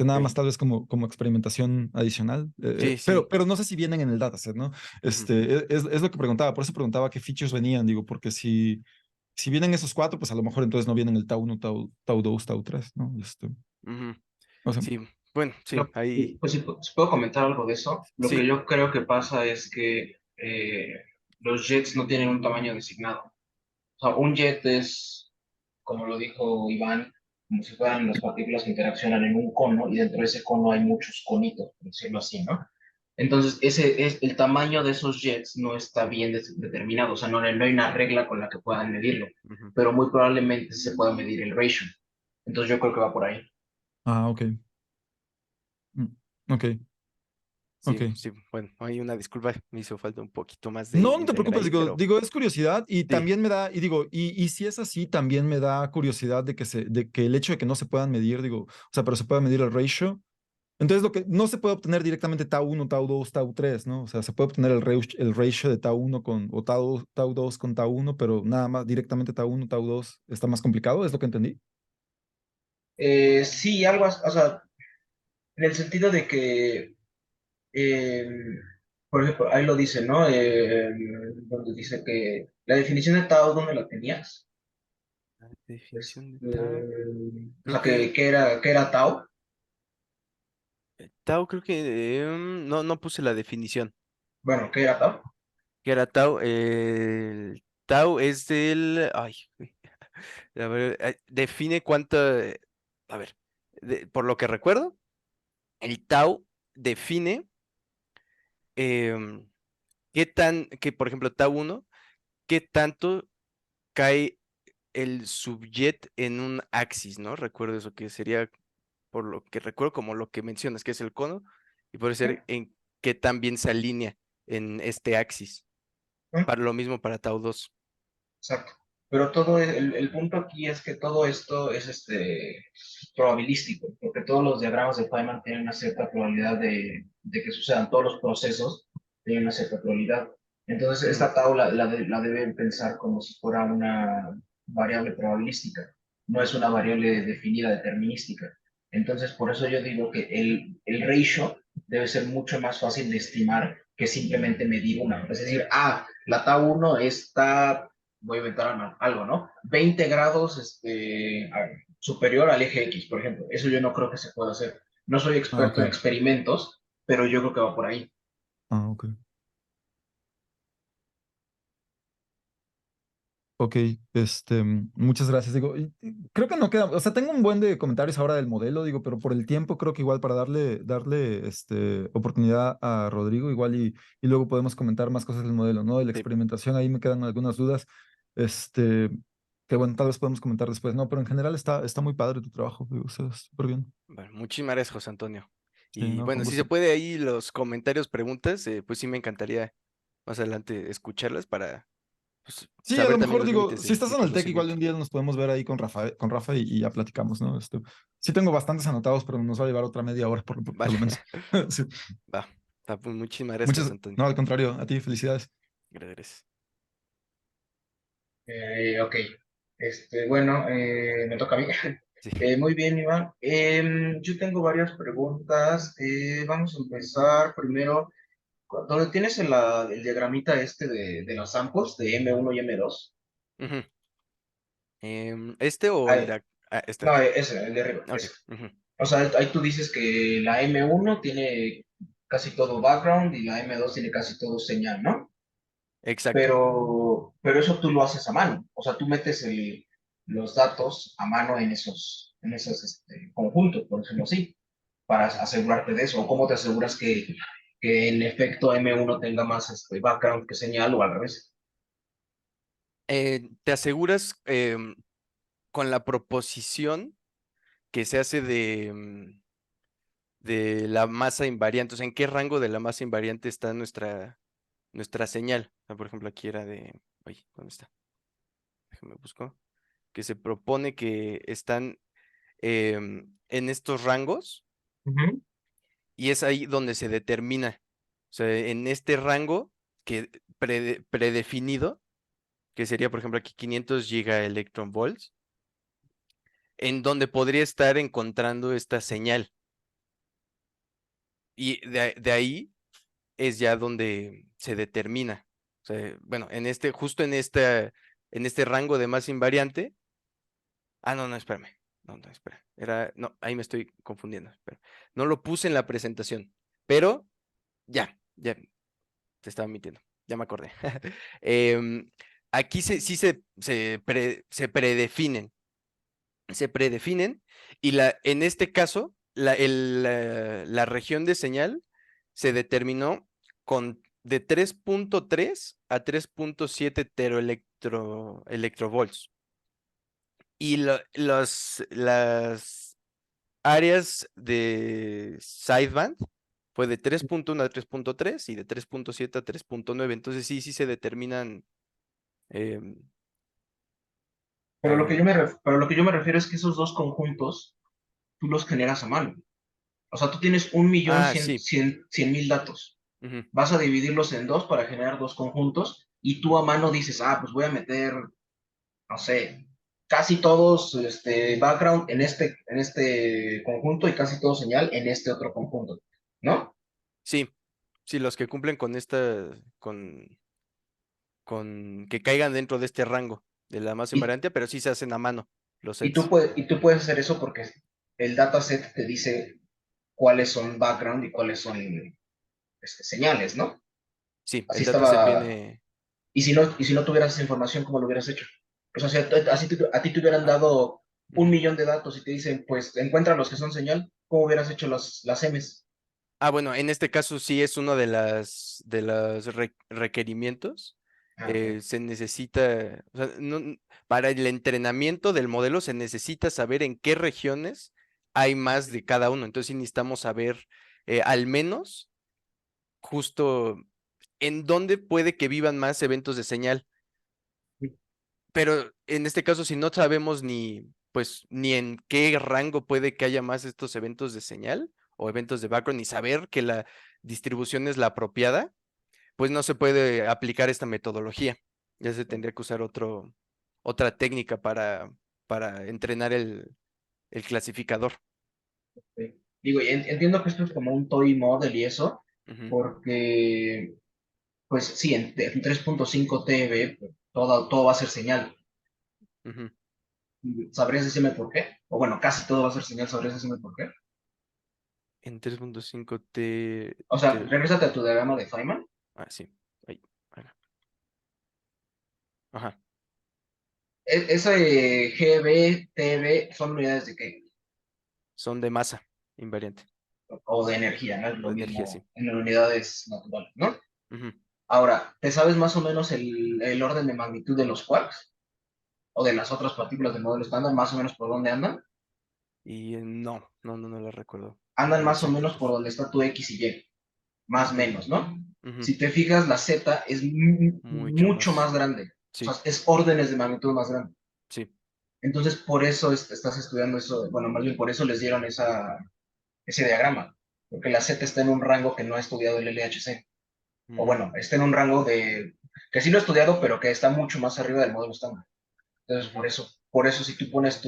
Nada más ok. tal vez como experimentación adicional, Sí, sí. pero no sé si vienen en el dataset, ¿no? Ujú, Es lo que preguntaba, por eso preguntaba qué features venían, digo, porque si vienen esos cuatro, pues a lo mejor entonces no vienen el tau 1, tau 2, tau 3, ¿no? ujú. O sea, Sí, bueno, sí, No, ahí pues si puedo comentar algo de eso. Lo que sí. yo creo que pasa es que los jets no tienen un tamaño designado. O sea, un jet es, como lo dijo Iván, como si fueran las partículas que interaccionan en un cono y dentro de ese cono hay muchos conitos, por decirlo así, ¿no? Entonces, el tamaño de esos jets no está bien determinado, o sea, no hay una regla con la que puedan medirlo, Ujú. pero muy probablemente se pueda medir el ratio. Entonces, yo creo que va por ahí. ok. Mm, Ok, Sí, ok. sí, bueno, hay una disculpa, me hizo falta un poquito más de No, no te entender preocupes, ahí, pero digo, es curiosidad y sí. también me da, y digo, y si es así, también me da curiosidad de que el hecho de que no se puedan medir, digo, o sea, pero se pueda medir el ratio. Entonces, lo que no se puede obtener directamente tau 1, tau 2, tau 3, ¿no? O sea, se puede obtener el ratio de tau 1 o tau 2 con tau 1, pero nada más directamente tau 1, tau 2 está más complicado, ¿es lo que entendí? Sí, algo, o sea, en el sentido de que, eh, por ejemplo, ahí lo dice, ¿no? Donde dice que la definición de Tao, ¿dónde la tenías? La definición de Tau, O creo sea, que que era Tao. Tau, creo que no puse la definición. Bueno, ¿qué era Tao? ¿Qué era Tau? El Tau es del, ay, güey, a ver, define cuánto, a ver, por lo que recuerdo, el Tau define em, que por ejemplo, Tau 1, qué tanto cae el subjet en un axis, ¿no? Recuerdo eso, que sería, por lo que recuerdo, como lo que mencionas, que es el cono, y puede ser en qué tan bien se alinea en este axis. Para lo mismo para Tau 2. Exacto. Pero el punto aquí es que todo esto es probabilístico, porque todos los diagramas de Feynman tienen una cierta probabilidad de que sucedan, todos los procesos tienen una cierta probabilidad. Entonces, Ujú, esta tabla la deben pensar como si fuera una variable probabilística, no es una variable definida determinística. Entonces, por eso yo digo que el ratio debe ser mucho más fácil de estimar que simplemente medir una. Es decir, la TA1 está, voy a inventar algo, ¿no? 20 grados superior al eje X, por ejemplo. Eso yo no creo que se pueda hacer. No soy Ah, experto ok. en experimentos, pero yo creo que va por ahí. Ah, ok. Ok, muchas gracias. Digo, creo que no queda, o sea, tengo un buen de comentarios ahora del modelo, digo, pero por el tiempo creo que igual para darle oportunidad a Rodrigo, igual y luego podemos comentar más cosas del modelo, ¿no? De la Sí, experimentación, ahí me quedan algunas dudas, este, que bueno, tal vez podemos comentar después, ¿no? Pero en general está muy padre tu trabajo, digo, o sea, súper bien. bueno, muchísimas gracias, José Antonio. Sí, Y no, con bueno, si se gusto. puede ahí los comentarios, preguntas, pues sí me encantaría más adelante escucharlas para pues, Sí, a saber lo también mejor los digo, límites si estás de en el TEC, igual conocimiento. un día nos podemos ver ahí con Rafa y ya platicamos, ¿no? Sí tengo bastantes anotados, pero nos va a llevar otra media hora por Vale, lo menos. Sí. va. Pues, muchísimas gracias, José Antonio. No, al contrario, a ti, felicidades. Gracias. Ok. Bueno, me toca a mí. Sí. Muy bien, Iván. Yo tengo varias preguntas. Vamos a empezar primero. Donde tienes el diagramita de los samples de M1 y M2. Ujú. ¿Este o el Ahí, de este de no, acá? ese, el de arriba, Ok. ese. Ujú. O sea, ahí tú dices que la M1 tiene casi todo background y la M2 tiene casi todo señal, ¿no? Exacto. Pero eso tú lo haces a mano. O sea, tú metes los datos a mano en esos conjuntos, por decirlo así, para asegurarte de eso. ¿O cómo te aseguras que en efecto M1 tenga más background que señal o al revés? Te aseguras con la proposición que se hace de la masa invariante, o sea, en qué rango de la masa invariante está nuestra señal. Por ejemplo, aquí era de, oye, ¿dónde está? Déjame busco. Que se propone que están en estos rangos Ujú. y es ahí donde se determina, o sea, en este rango que predefinido, que sería, por ejemplo, aquí 500 gigaelectronvolts, en donde podría estar encontrando esta señal. Y de ahí es ya donde se determina. O sea, bueno, justo en este rango de masa invariante. No, no, espérame. No, no, espera. No, ahí me estoy confundiendo. Espera. No lo puse en la presentación, pero ya, te estaba mintiendo. Ya me acordé. Em, Aquí sí se predefinen. Se predefinen y en este caso, la región de señal se determinó de 3.3 a 3.7 electrovolts. Y las áreas de sideband fue de 3.1 a 3.3 y de 3.7 a 3.9. Entonces sí se determinan. em, Pero em, pero lo que yo me refiero es que esos dos conjuntos tú los generas a mano. O sea, tú tienes 1.100.000, sí. 100.000 datos. Ujú. Vas a dividirlos en dos para generar dos conjuntos y tú a mano dices, pues voy a meter, no sé, casi todos background en este conjunto y casi todo señal en este otro conjunto, ¿no? Sí, sí, los que cumplen con con que caigan dentro de este rango de la masa Y, invariante, pero sí se hacen a mano los y, sets. tú puedes hacer eso porque el dataset te dice cuáles son background y cuáles son señales, ¿no? Sí, Así el dataset estaba. viene. Y si no tuvieras esa información, ¿cómo lo hubieras hecho? O sea, si a ti te hubieran Ah, dado un ujú. millón de datos y te dicen, pues encuentra los que son señal, ¿cómo hubieras hecho las M's? Bueno, en este caso sí es uno de los requerimientos. Ok. Se necesita, o sea, para el entrenamiento del modelo se necesita saber en qué regiones hay más de cada uno. Entonces sí necesitamos saber al menos justo en dónde puede que vivan más eventos de señal. Pero en este caso, si no sabemos pues, ni en qué rango puede que haya más estos eventos de señal o eventos de background, ni saber que la distribución es la apropiada, pues no se puede aplicar esta metodología. Ya se tendría que usar otra técnica para entrenar el clasificador. Digo, y entiendo que esto es como un toy model y eso, Ujú, porque, pues sí, en 3.5 TB pues, todo va a ser señal. ujú. ¿Sabrías decirme por qué? O bueno, casi todo va a ser señal, ¿sabrías decirme por qué? En 3.5 T, O sea, regrésate a tu diagrama de Feynman. sí. Ahí, ahora. Ajá. Ese GB, TB, ¿son unidades de qué? Son de masa invariante. O de energía, ¿no? Es O lo de energía, sí. mismo en unidades naturales, ¿no? Ujú. Ahora, ¿te sabes más o menos el orden de magnitud de los quarks? ¿O de las otras partículas del modelo estándar, más o menos por dónde andan? Y no lo recuerdo Andan con más o menos por exactitud. donde está tu X y Y, más o Ujú, menos, ¿no? ujú. Si te fijas, la Z es Mucho mucho más. más grande. O Sí, sea, es órdenes de magnitud más grande. sí. Entonces, por eso estás estudiando eso, bueno, más bien por eso les dieron ese diagrama, porque la Z está en un rango que no ha estudiado el LHC. O Mm, bueno, está en un rango que sí lo he estudiado, pero que está mucho más arriba del modelo estándar. Entonces, ujú, por eso si tú pones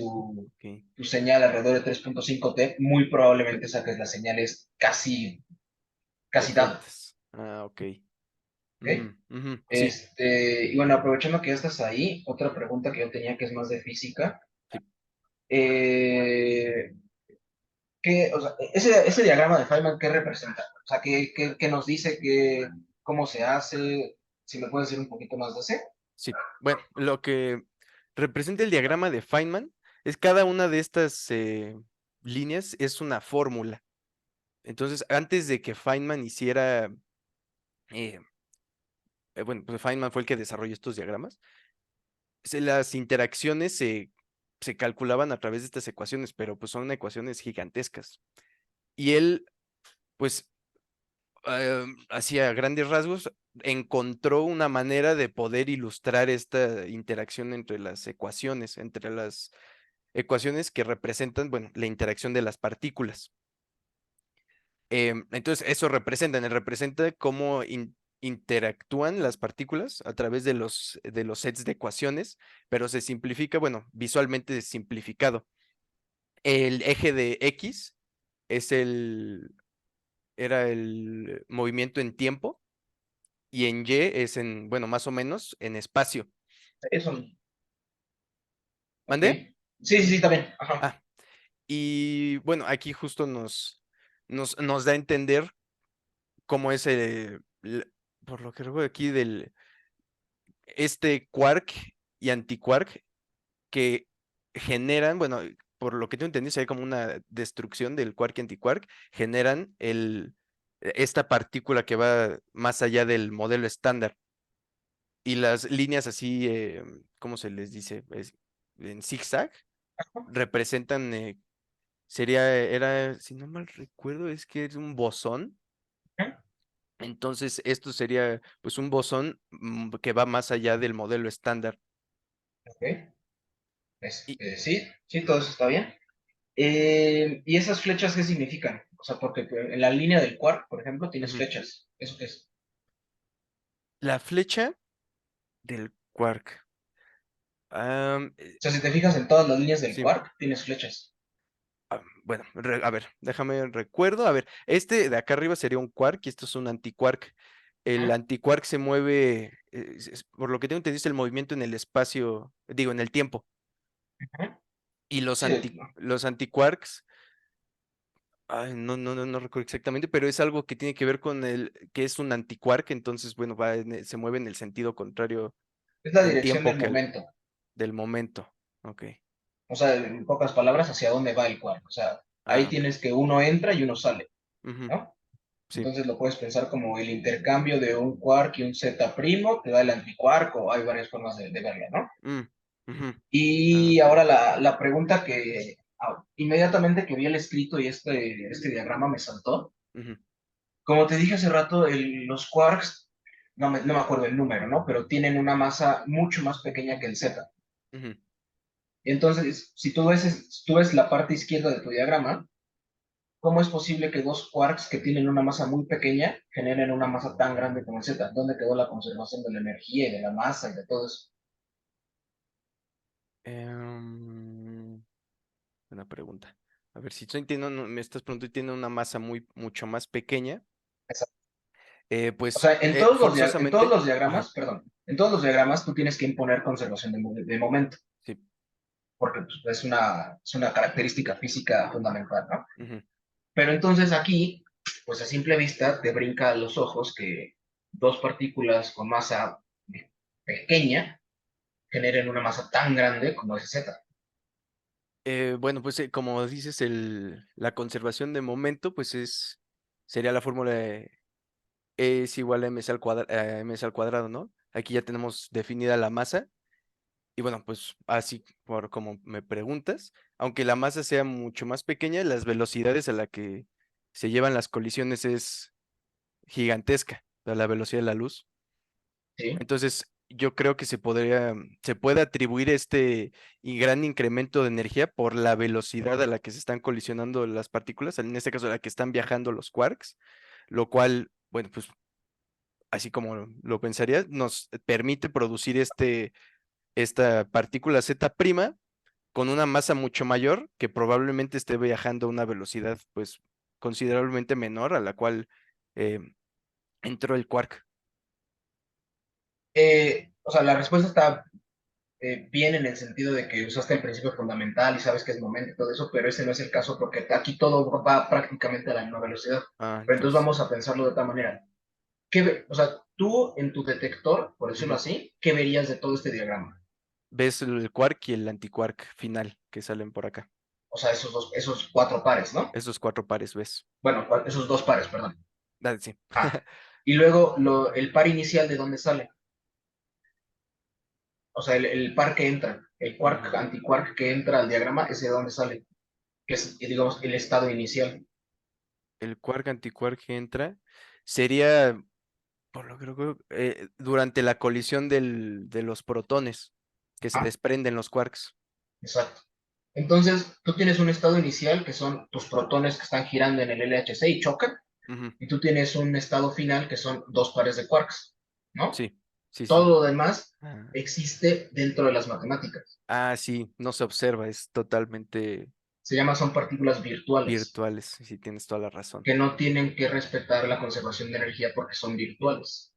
ok. tu señal alrededor de 3.5T, muy probablemente saques las señales casi dada. Perfectas. Ok. ¿Ok? Ujú, sí, Y bueno, aprovechando que ya estás ahí, otra pregunta que yo tenía que es más de física. sí. Eh, o sea, ese diagrama de Feynman, ¿qué representa? O sea, ¿qué nos dice? ¿Cómo se hace? Si me puedes decir un poquito más de ese. Sí. Bueno, lo que representa el diagrama de Feynman es cada una de estas líneas es una fórmula. Entonces, antes de que Feynman hiciera, eh, bueno, pues Feynman fue el que desarrolló estos diagramas, las interacciones se calculaban a través de estas ecuaciones, pero pues son ecuaciones gigantescas. Y él, pues, hacia grandes rasgos, encontró una manera de poder ilustrar esta interacción entre las ecuaciones que representan, bueno, la interacción de las partículas. Entonces, eso representa cómo interactúan las partículas a través de los sets de ecuaciones, pero se simplifica, bueno, visualmente simplificado. El eje de X es era el movimiento en tiempo y en Y es en, bueno, más o menos en espacio. Eso, ok. ¿Mandé? Sí, sí, sí, también. Ajá. Ah, y bueno, aquí justo nos da a entender cómo es por lo que recuerdo aquí este quark y antiquark que generan, bueno, por lo que tú entendí, hay como una destrucción del quark y antiquark, generan esta partícula que va más allá del modelo estándar. Y las líneas así, ¿cómo se les dice? En zigzag, representan, si no mal recuerdo, es que es un bosón. Ajá. Entonces, esto sería pues un bosón que va más allá del modelo estándar. Ok. Y Sí, sí, todo eso está bien. ¿Y esas flechas qué significan? O sea, porque en la línea del quark, por ejemplo, tienes ujú, flechas. ¿Eso qué es? la flecha del quark. O sea, si te fijas en todas las líneas del Sí, quark, tienes flechas. bueno, a ver, déjame recuerdo. A ver, este de acá arriba sería un quark y esto es un antiquark. El Ajá. antiquark se mueve, por lo que tengo entendido, es el movimiento en el espacio, digo, en el tiempo. Ajá. Y Sí, los antiquarks, no recuerdo exactamente, pero es algo que tiene que ver con que es un antiquark, entonces, bueno, se mueve en el sentido contrario es la en dirección tiempo del que momento. del momento. Ok. O sea, en pocas palabras, hacia dónde va el quark. O sea, ahí Ok. tienes que uno entra y uno sale, Ujú, ¿no? sí. Entonces lo puedes pensar como el intercambio de un quark y un z primo, te da el antiquark, o hay varias formas de verlo, ¿no? Mm, ujú, Y ok. ahora la pregunta que inmediatamente que vi el escrito y este diagrama me saltó. Ujú, Como te dije hace rato, los quarks, no me acuerdo el número, ¿no? Pero tienen una masa mucho más pequeña que el Z. ujú. Entonces, si tú ves la parte izquierda de tu diagrama, ¿cómo es posible que dos quarks que tienen una masa muy pequeña generen una masa tan grande como el Z? ¿Dónde quedó la conservación de la energía y de la masa y de todo eso? Em, Buena pregunta. A ver, si me estás preguntando y tiene una masa mucho más pequeña, Exacto. O pues sea, en todos forzosamente, los ajá, diagramas, perdón, en todos los diagramas tú tienes que imponer conservación de momento, sí, porque pues, es una característica física fundamental, ¿no? ujú. Pero entonces aquí, pues a simple vista te brinca a los ojos que dos partículas con masa pequeña generen una masa tan grande como ese Z. Bueno, pues como dices, la conservación de momento, pues sería la fórmula de E es igual a ms al cuadrado, ¿no? Aquí ya tenemos definida la masa. Y bueno, pues así por como me preguntas, aunque la masa sea mucho más pequeña, las velocidades a la que se llevan las colisiones es gigantesca, la velocidad de la luz. ¿Sí? Entonces, yo creo que se puede atribuir gran incremento de energía por la velocidad a la que se están colisionando las partículas, en este caso a la que están viajando los quarks, lo cual, bueno, pues así como lo pensarías, nos permite producir esta partícula Z' con una masa mucho mayor que probablemente esté viajando a una velocidad pues considerablemente menor a la cual eh, entró el quark. O sea, la respuesta está bien en el sentido de que usaste el principio fundamental y sabes que es momento y todo eso, pero ese no es el caso porque aquí todo va prácticamente a la misma velocidad. Ah, Pero entonces entonces, vamos a pensarlo de otra manera. O sea, tú en tu detector, por decirlo ujú, así, ¿qué verías de todo este diagrama? ves el quark y el antiquark final que salen por acá. O sea, esos cuatro pares, ¿no? Esos cuatro pares ves. Bueno, esos dos pares, perdón. Ah, sí. Ah, y luego el par inicial, ¿de dónde sale? O sea, el par que entra, el quark, Ujú. antiquark que entra al diagrama, ¿ese de dónde sale? Que es, digamos, el estado inicial. El quark antiquark que entra sería, por lo que creo, durante la colisión de los protones que se Ah, desprenden los quarks. exacto. Entonces, tú tienes un estado inicial que son tus protones que están girando en el LHC y chocan, Ujú. y tú tienes un estado final que son dos pares de quarks, ¿no? Sí, sí, Todo sí. lo demás Ah. existe dentro de las matemáticas. Ah, sí, no se observa, es totalmente Son partículas virtuales, virtuales, sí tienes toda la razón. que no tienen que respetar la conservación de energía porque son virtuales.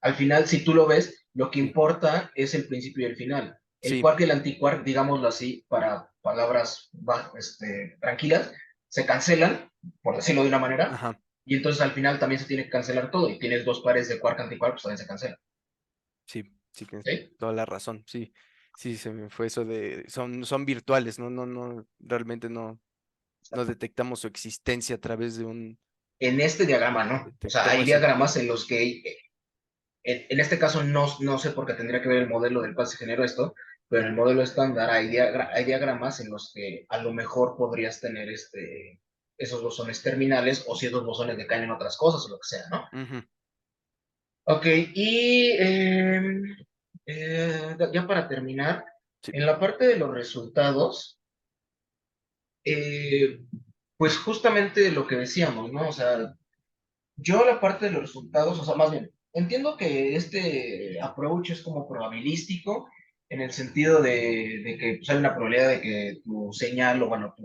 Al final, si tú lo ves, lo que Sí, importa es el principio y el final. El sí, quark y el antiquark, digámoslo así, para palabras tranquilas, se cancelan, por decirlo de una manera, ajá, y entonces al final también se tiene que cancelar todo, y tienes dos pares de quark antiquark, pues también se cancelan. sí, sí tienes ¿Sí? toda la razón, sí, sí, se me fue eso son virtuales, realmente no detectamos su existencia a través de un En este diagrama no. O sea, detector, hay sí. diagramas en los que, en este caso no sé por qué tendría que ver el modelo del cual se generó esto, pero en el Ujú, modelo estándar hay diagramas en los que a lo mejor podrías tener esos bosones terminales o si esos bosones decaen en otras cosas o lo que sea, ¿no? ujú, Ok, y ya para terminar, sí, en la parte de los resultados, eh, pues justamente lo que decíamos, ¿no? O sea, yo la parte de los resultados, o sea, más bien, entiendo que este approach es como probabilístico en el sentido de que pues, hay una probabilidad de que tu señal o bueno,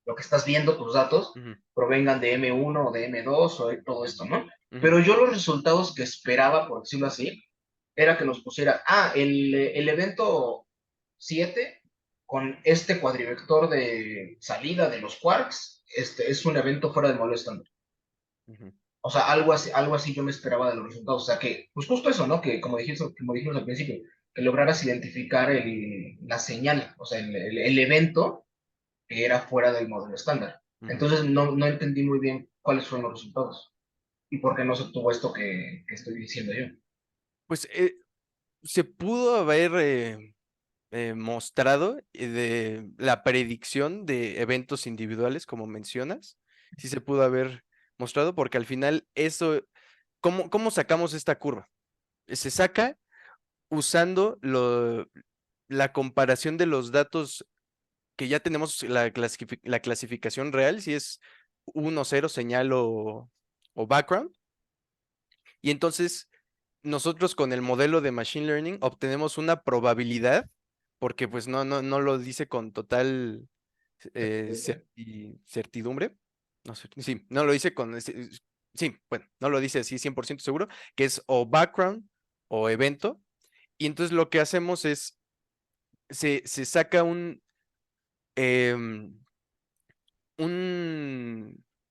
lo que estás viendo, tus datos, ujú, provengan de M1 o de M2 o de todo esto, ¿no? ujú, Pero yo los resultados que esperaba, por decirlo así, era que nos pusiera, el evento 7 con este cuadrivector de salida de los quarks, es un evento fuera del modelo estándar. ujú. O sea, algo así yo me esperaba de los resultados. O sea, que, pues justo eso, ¿no? Que como dijimos al principio, que lograras identificar la señal, o sea, el evento que era fuera del modelo estándar. Ujú. Entonces, no entendí muy bien cuáles fueron los resultados y por qué no se obtuvo esto que estoy diciendo yo. Pues se pudo haber mostrado de la predicción de eventos individuales, como mencionas, sí se pudo haber mostrado, porque al final eso, ¿cómo sacamos esta curva? Se saca usando la comparación de los datos que ya tenemos, la clasificación real, si es 1, 0, señal o background, y entonces nosotros con el modelo de Machine Learning obtenemos una probabilidad, porque pues no lo dice con total certidumbre. No sé, sí, no lo dice con, sí, bueno, no lo dice así 100% seguro, que es o background o evento. Y entonces lo que hacemos es, se saca em,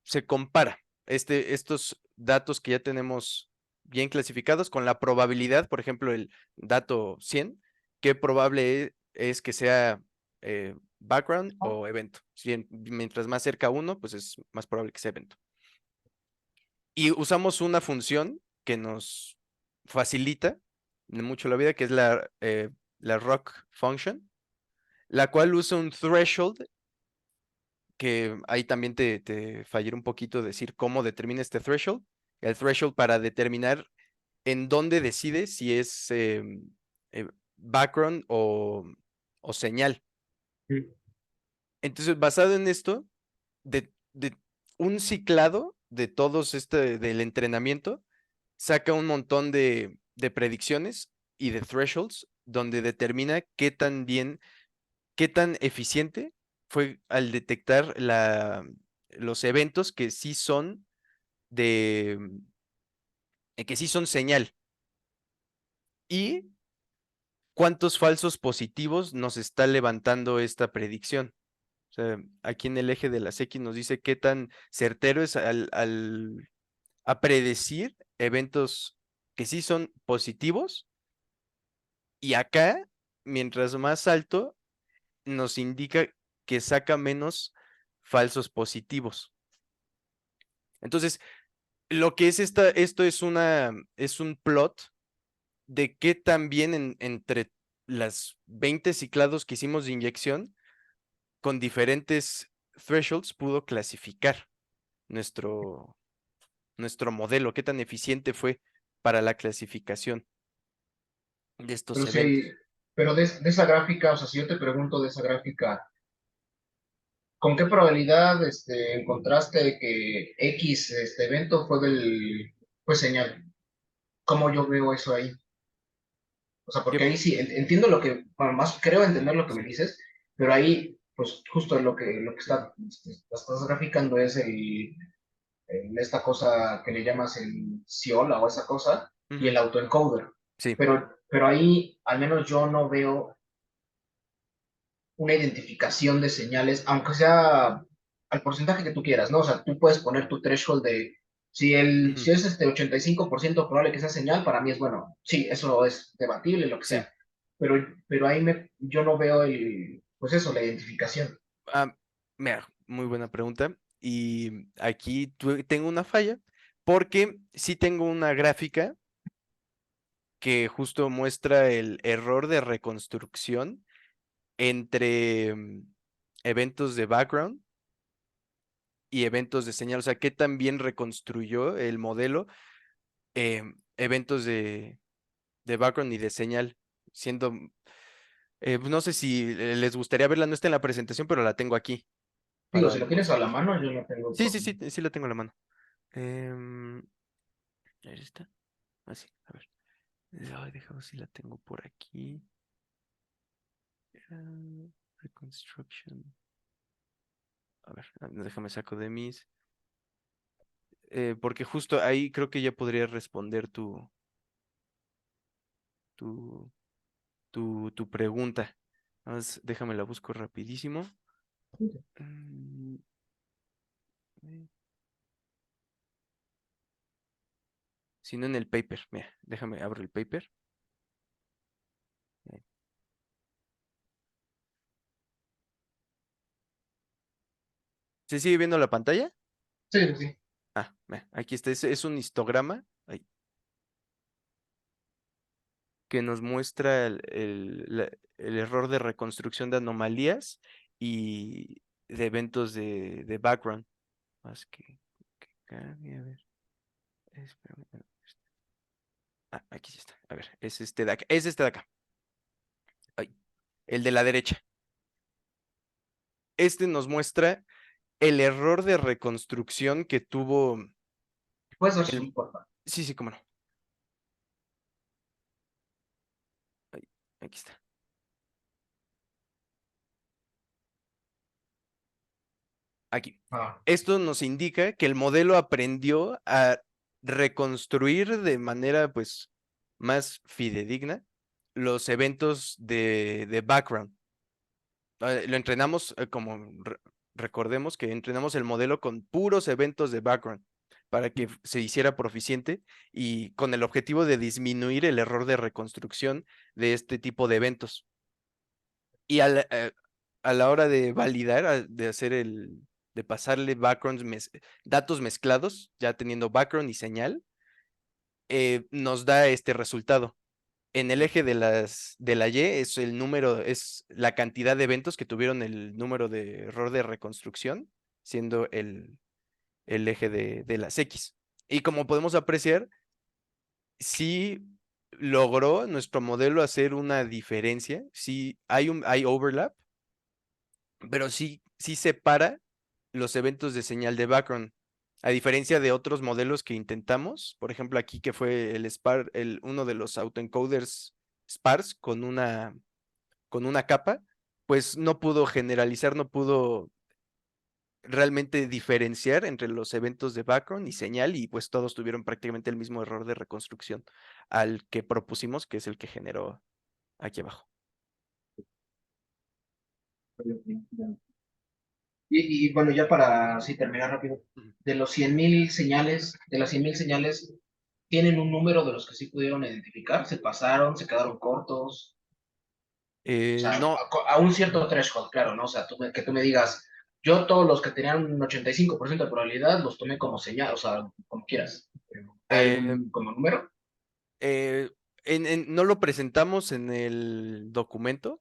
se compara estos datos que ya tenemos bien clasificados con la probabilidad, por ejemplo, el dato 100, qué probable es que sea background o evento. Mientras más cerca uno, pues es más probable que sea evento. Y usamos una función que nos facilita mucho la vida, que es la rock function, la cual usa un threshold, que ahí también te fallé un poquito decir cómo determina este threshold. El threshold para determinar en dónde decide si es background o señal. Entonces, basado en esto, de un ciclado de todos del entrenamiento, saca un montón de predicciones y de thresholds donde determina qué tan bien, qué tan eficiente fue al detectar los eventos que sí son que sí son señal, y cuántos falsos positivos nos está levantando esta predicción. O sea, aquí en el eje de las X nos dice qué tan certero es a predecir eventos que sí son positivos, y acá, mientras más alto, nos indica que saca menos falsos positivos. Entonces, lo que es esto es un plot de qué también entre las 20 ciclados que hicimos de inyección con diferentes thresholds pudo clasificar nuestro, nuestro modelo, qué tan eficiente fue para la clasificación de estos Pero sí, eventos. pero de esa gráfica, o sea, si yo te pregunto de esa gráfica, ¿con qué probabilidad encontraste que X evento fue señal? ¿Cómo yo veo eso ahí? O sea, porque ¿Qué- ahí sí, entiendo lo que, bueno, más creo entender lo que me dices, pero ahí, pues justo lo que estás graficando es esta cosa que le llamas el Ciola o esa cosa, y el Ujú, autoencoder. sí, Pero ahí, al menos yo no veo una identificación de señales, aunque sea al porcentaje que tú quieras, ¿no? O sea, tú puedes poner tu threshold de, ujú, si es 85% probable que sea señal, para mí es bueno, sí, eso es debatible, lo que sí. sea, pero ahí yo no veo pues eso, la identificación. Ah, mira, muy buena pregunta. Y aquí tengo una falla, porque sí tengo una gráfica que justo muestra el error de reconstrucción entre eventos de background y eventos de señal. O sea, qué tan bien reconstruyó el modelo eventos de background y de señal, siendo, pues, no sé si les gustaría verla, no está en la presentación, pero la tengo aquí Digo, para si lo tienes a la demostrar. mano, yo no tengo Sí, sí, problema. sí, sí la tengo en la mano. Ahí está. Así, a ver. Ay, déjame ver si la tengo por aquí. Reconstruction. A ver, déjame saco de mis. Porque justo ahí creo que ya podría responder tu, tu pregunta. Nada más déjame la busco rapidísimo. Mm, eh, Si no en el paper. Mira, déjame abro el paper. Eh, ¿Se sigue viendo la pantalla? Sí, sí, sí. Ah, mira, aquí está. Es un histograma que nos muestra el error de reconstrucción de anomalías y de eventos de background. Más que cambie, a ver. Espérame, aquí sí está. A ver, es este de acá. Es este de acá. Ay, el de la derecha. Este nos muestra el error de reconstrucción que tuvo Puedes dar el. zoom, por favor. Sí, sí, cómo no. Ay, aquí está. Aquí. Ah, Esto nos indica que el modelo aprendió a reconstruir de manera pues más fidedigna los eventos de background. Lo entrenamos recordemos que entrenamos el modelo con puros eventos de background para que se hiciera proficiente y con el objetivo de disminuir el error de reconstrucción de este tipo de eventos. Y a la hora de validar, de hacer de pasarle datos mezclados, ya teniendo background y señal, nos da este resultado. En el eje de la Y es el número, es la cantidad de eventos que tuvieron el número de error de reconstrucción, siendo el eje de las X. Y como podemos apreciar, sí logró nuestro modelo hacer una diferencia, sí hay overlap, pero sí separa los eventos de señal de background. A diferencia de otros modelos que intentamos, por ejemplo, aquí que fue uno de los autoencoders sparse con una capa, pues no pudo generalizar, no pudo realmente diferenciar entre los eventos de background y señal, y pues todos tuvieron prácticamente el mismo error de reconstrucción al que propusimos, que es el que generó aquí abajo. y bueno, ya para así terminar rápido, Ujú. de los 100,000 señales, de las 100,000 señales, ¿tienen un número de los que sí pudieron identificar? ¿Se pasaron? ¿Se quedaron cortos? O sea, No, a un cierto threshold, claro, ¿no? O sea, que tú me digas, yo todos los que tenían un 85% de probabilidad los tomé como señal, o sea, como quieras. ¿Hay eh, algún como número? eh, no lo presentamos en el documento,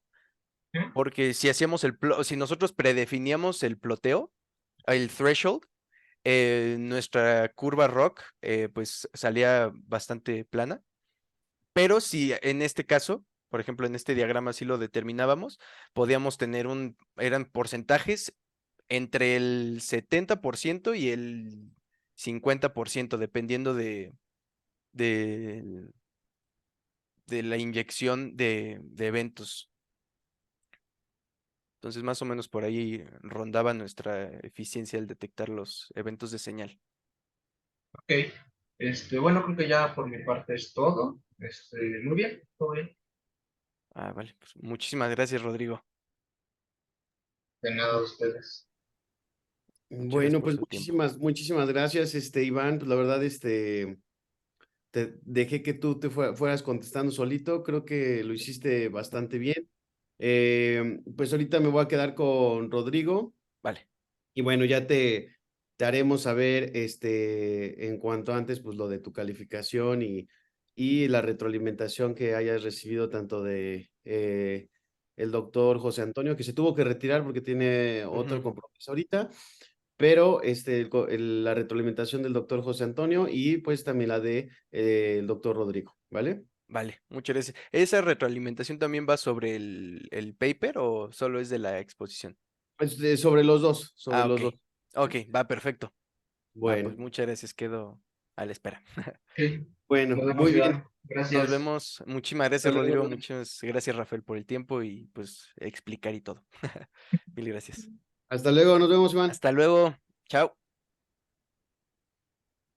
¿Mm? porque si nosotros predefiníamos el ploteo, el threshold, nuestra curva ROC pues salía bastante plana, pero si en este caso, por ejemplo, en este diagrama sí lo determinábamos, podíamos tener eran porcentajes entre el 70% y el 50%, dependiendo de, de la inyección de eventos. Entonces, más o menos por ahí rondaba nuestra eficiencia al detectar los eventos de señal. Ok. Bueno, creo que ya por mi parte es todo. Muy bien, todo bien. Ah, vale. Pues muchísimas gracias, Rodrigo. De nada de ustedes. Muchas gracias Bueno, por pues su tiempo. muchísimas gracias, Iván. Pues la verdad, te dejé que tú fueras contestando solito. Creo que lo hiciste bastante bien. Pues ahorita me voy a quedar con Rodrigo. Vale. Y bueno, ya te haremos saber, en cuanto antes, pues lo de tu calificación y la retroalimentación que hayas recibido tanto de el doctor José Antonio, que se tuvo que retirar porque tiene otro Ujú. compromiso ahorita, pero la retroalimentación del doctor José Antonio y pues también la de el doctor Rodrigo, ¿vale? Vale, muchas gracias. ¿Esa retroalimentación también va sobre el paper o solo es de la exposición? Sobre los dos, sobre Ah, ok. los dos. Ok, va perfecto. Va, pues Bueno, muchas gracias. Quedo a la espera. Sí, bueno, nos vemos, muy bien. Iván. Nos Gracias. vemos. Muchísimas Hasta gracias, luego, Rodrigo. Rodri. Muchas gracias, Rafael, por el tiempo y pues explicar y todo. Mil gracias. Hasta luego, nos vemos, Iván. Hasta luego. Chao.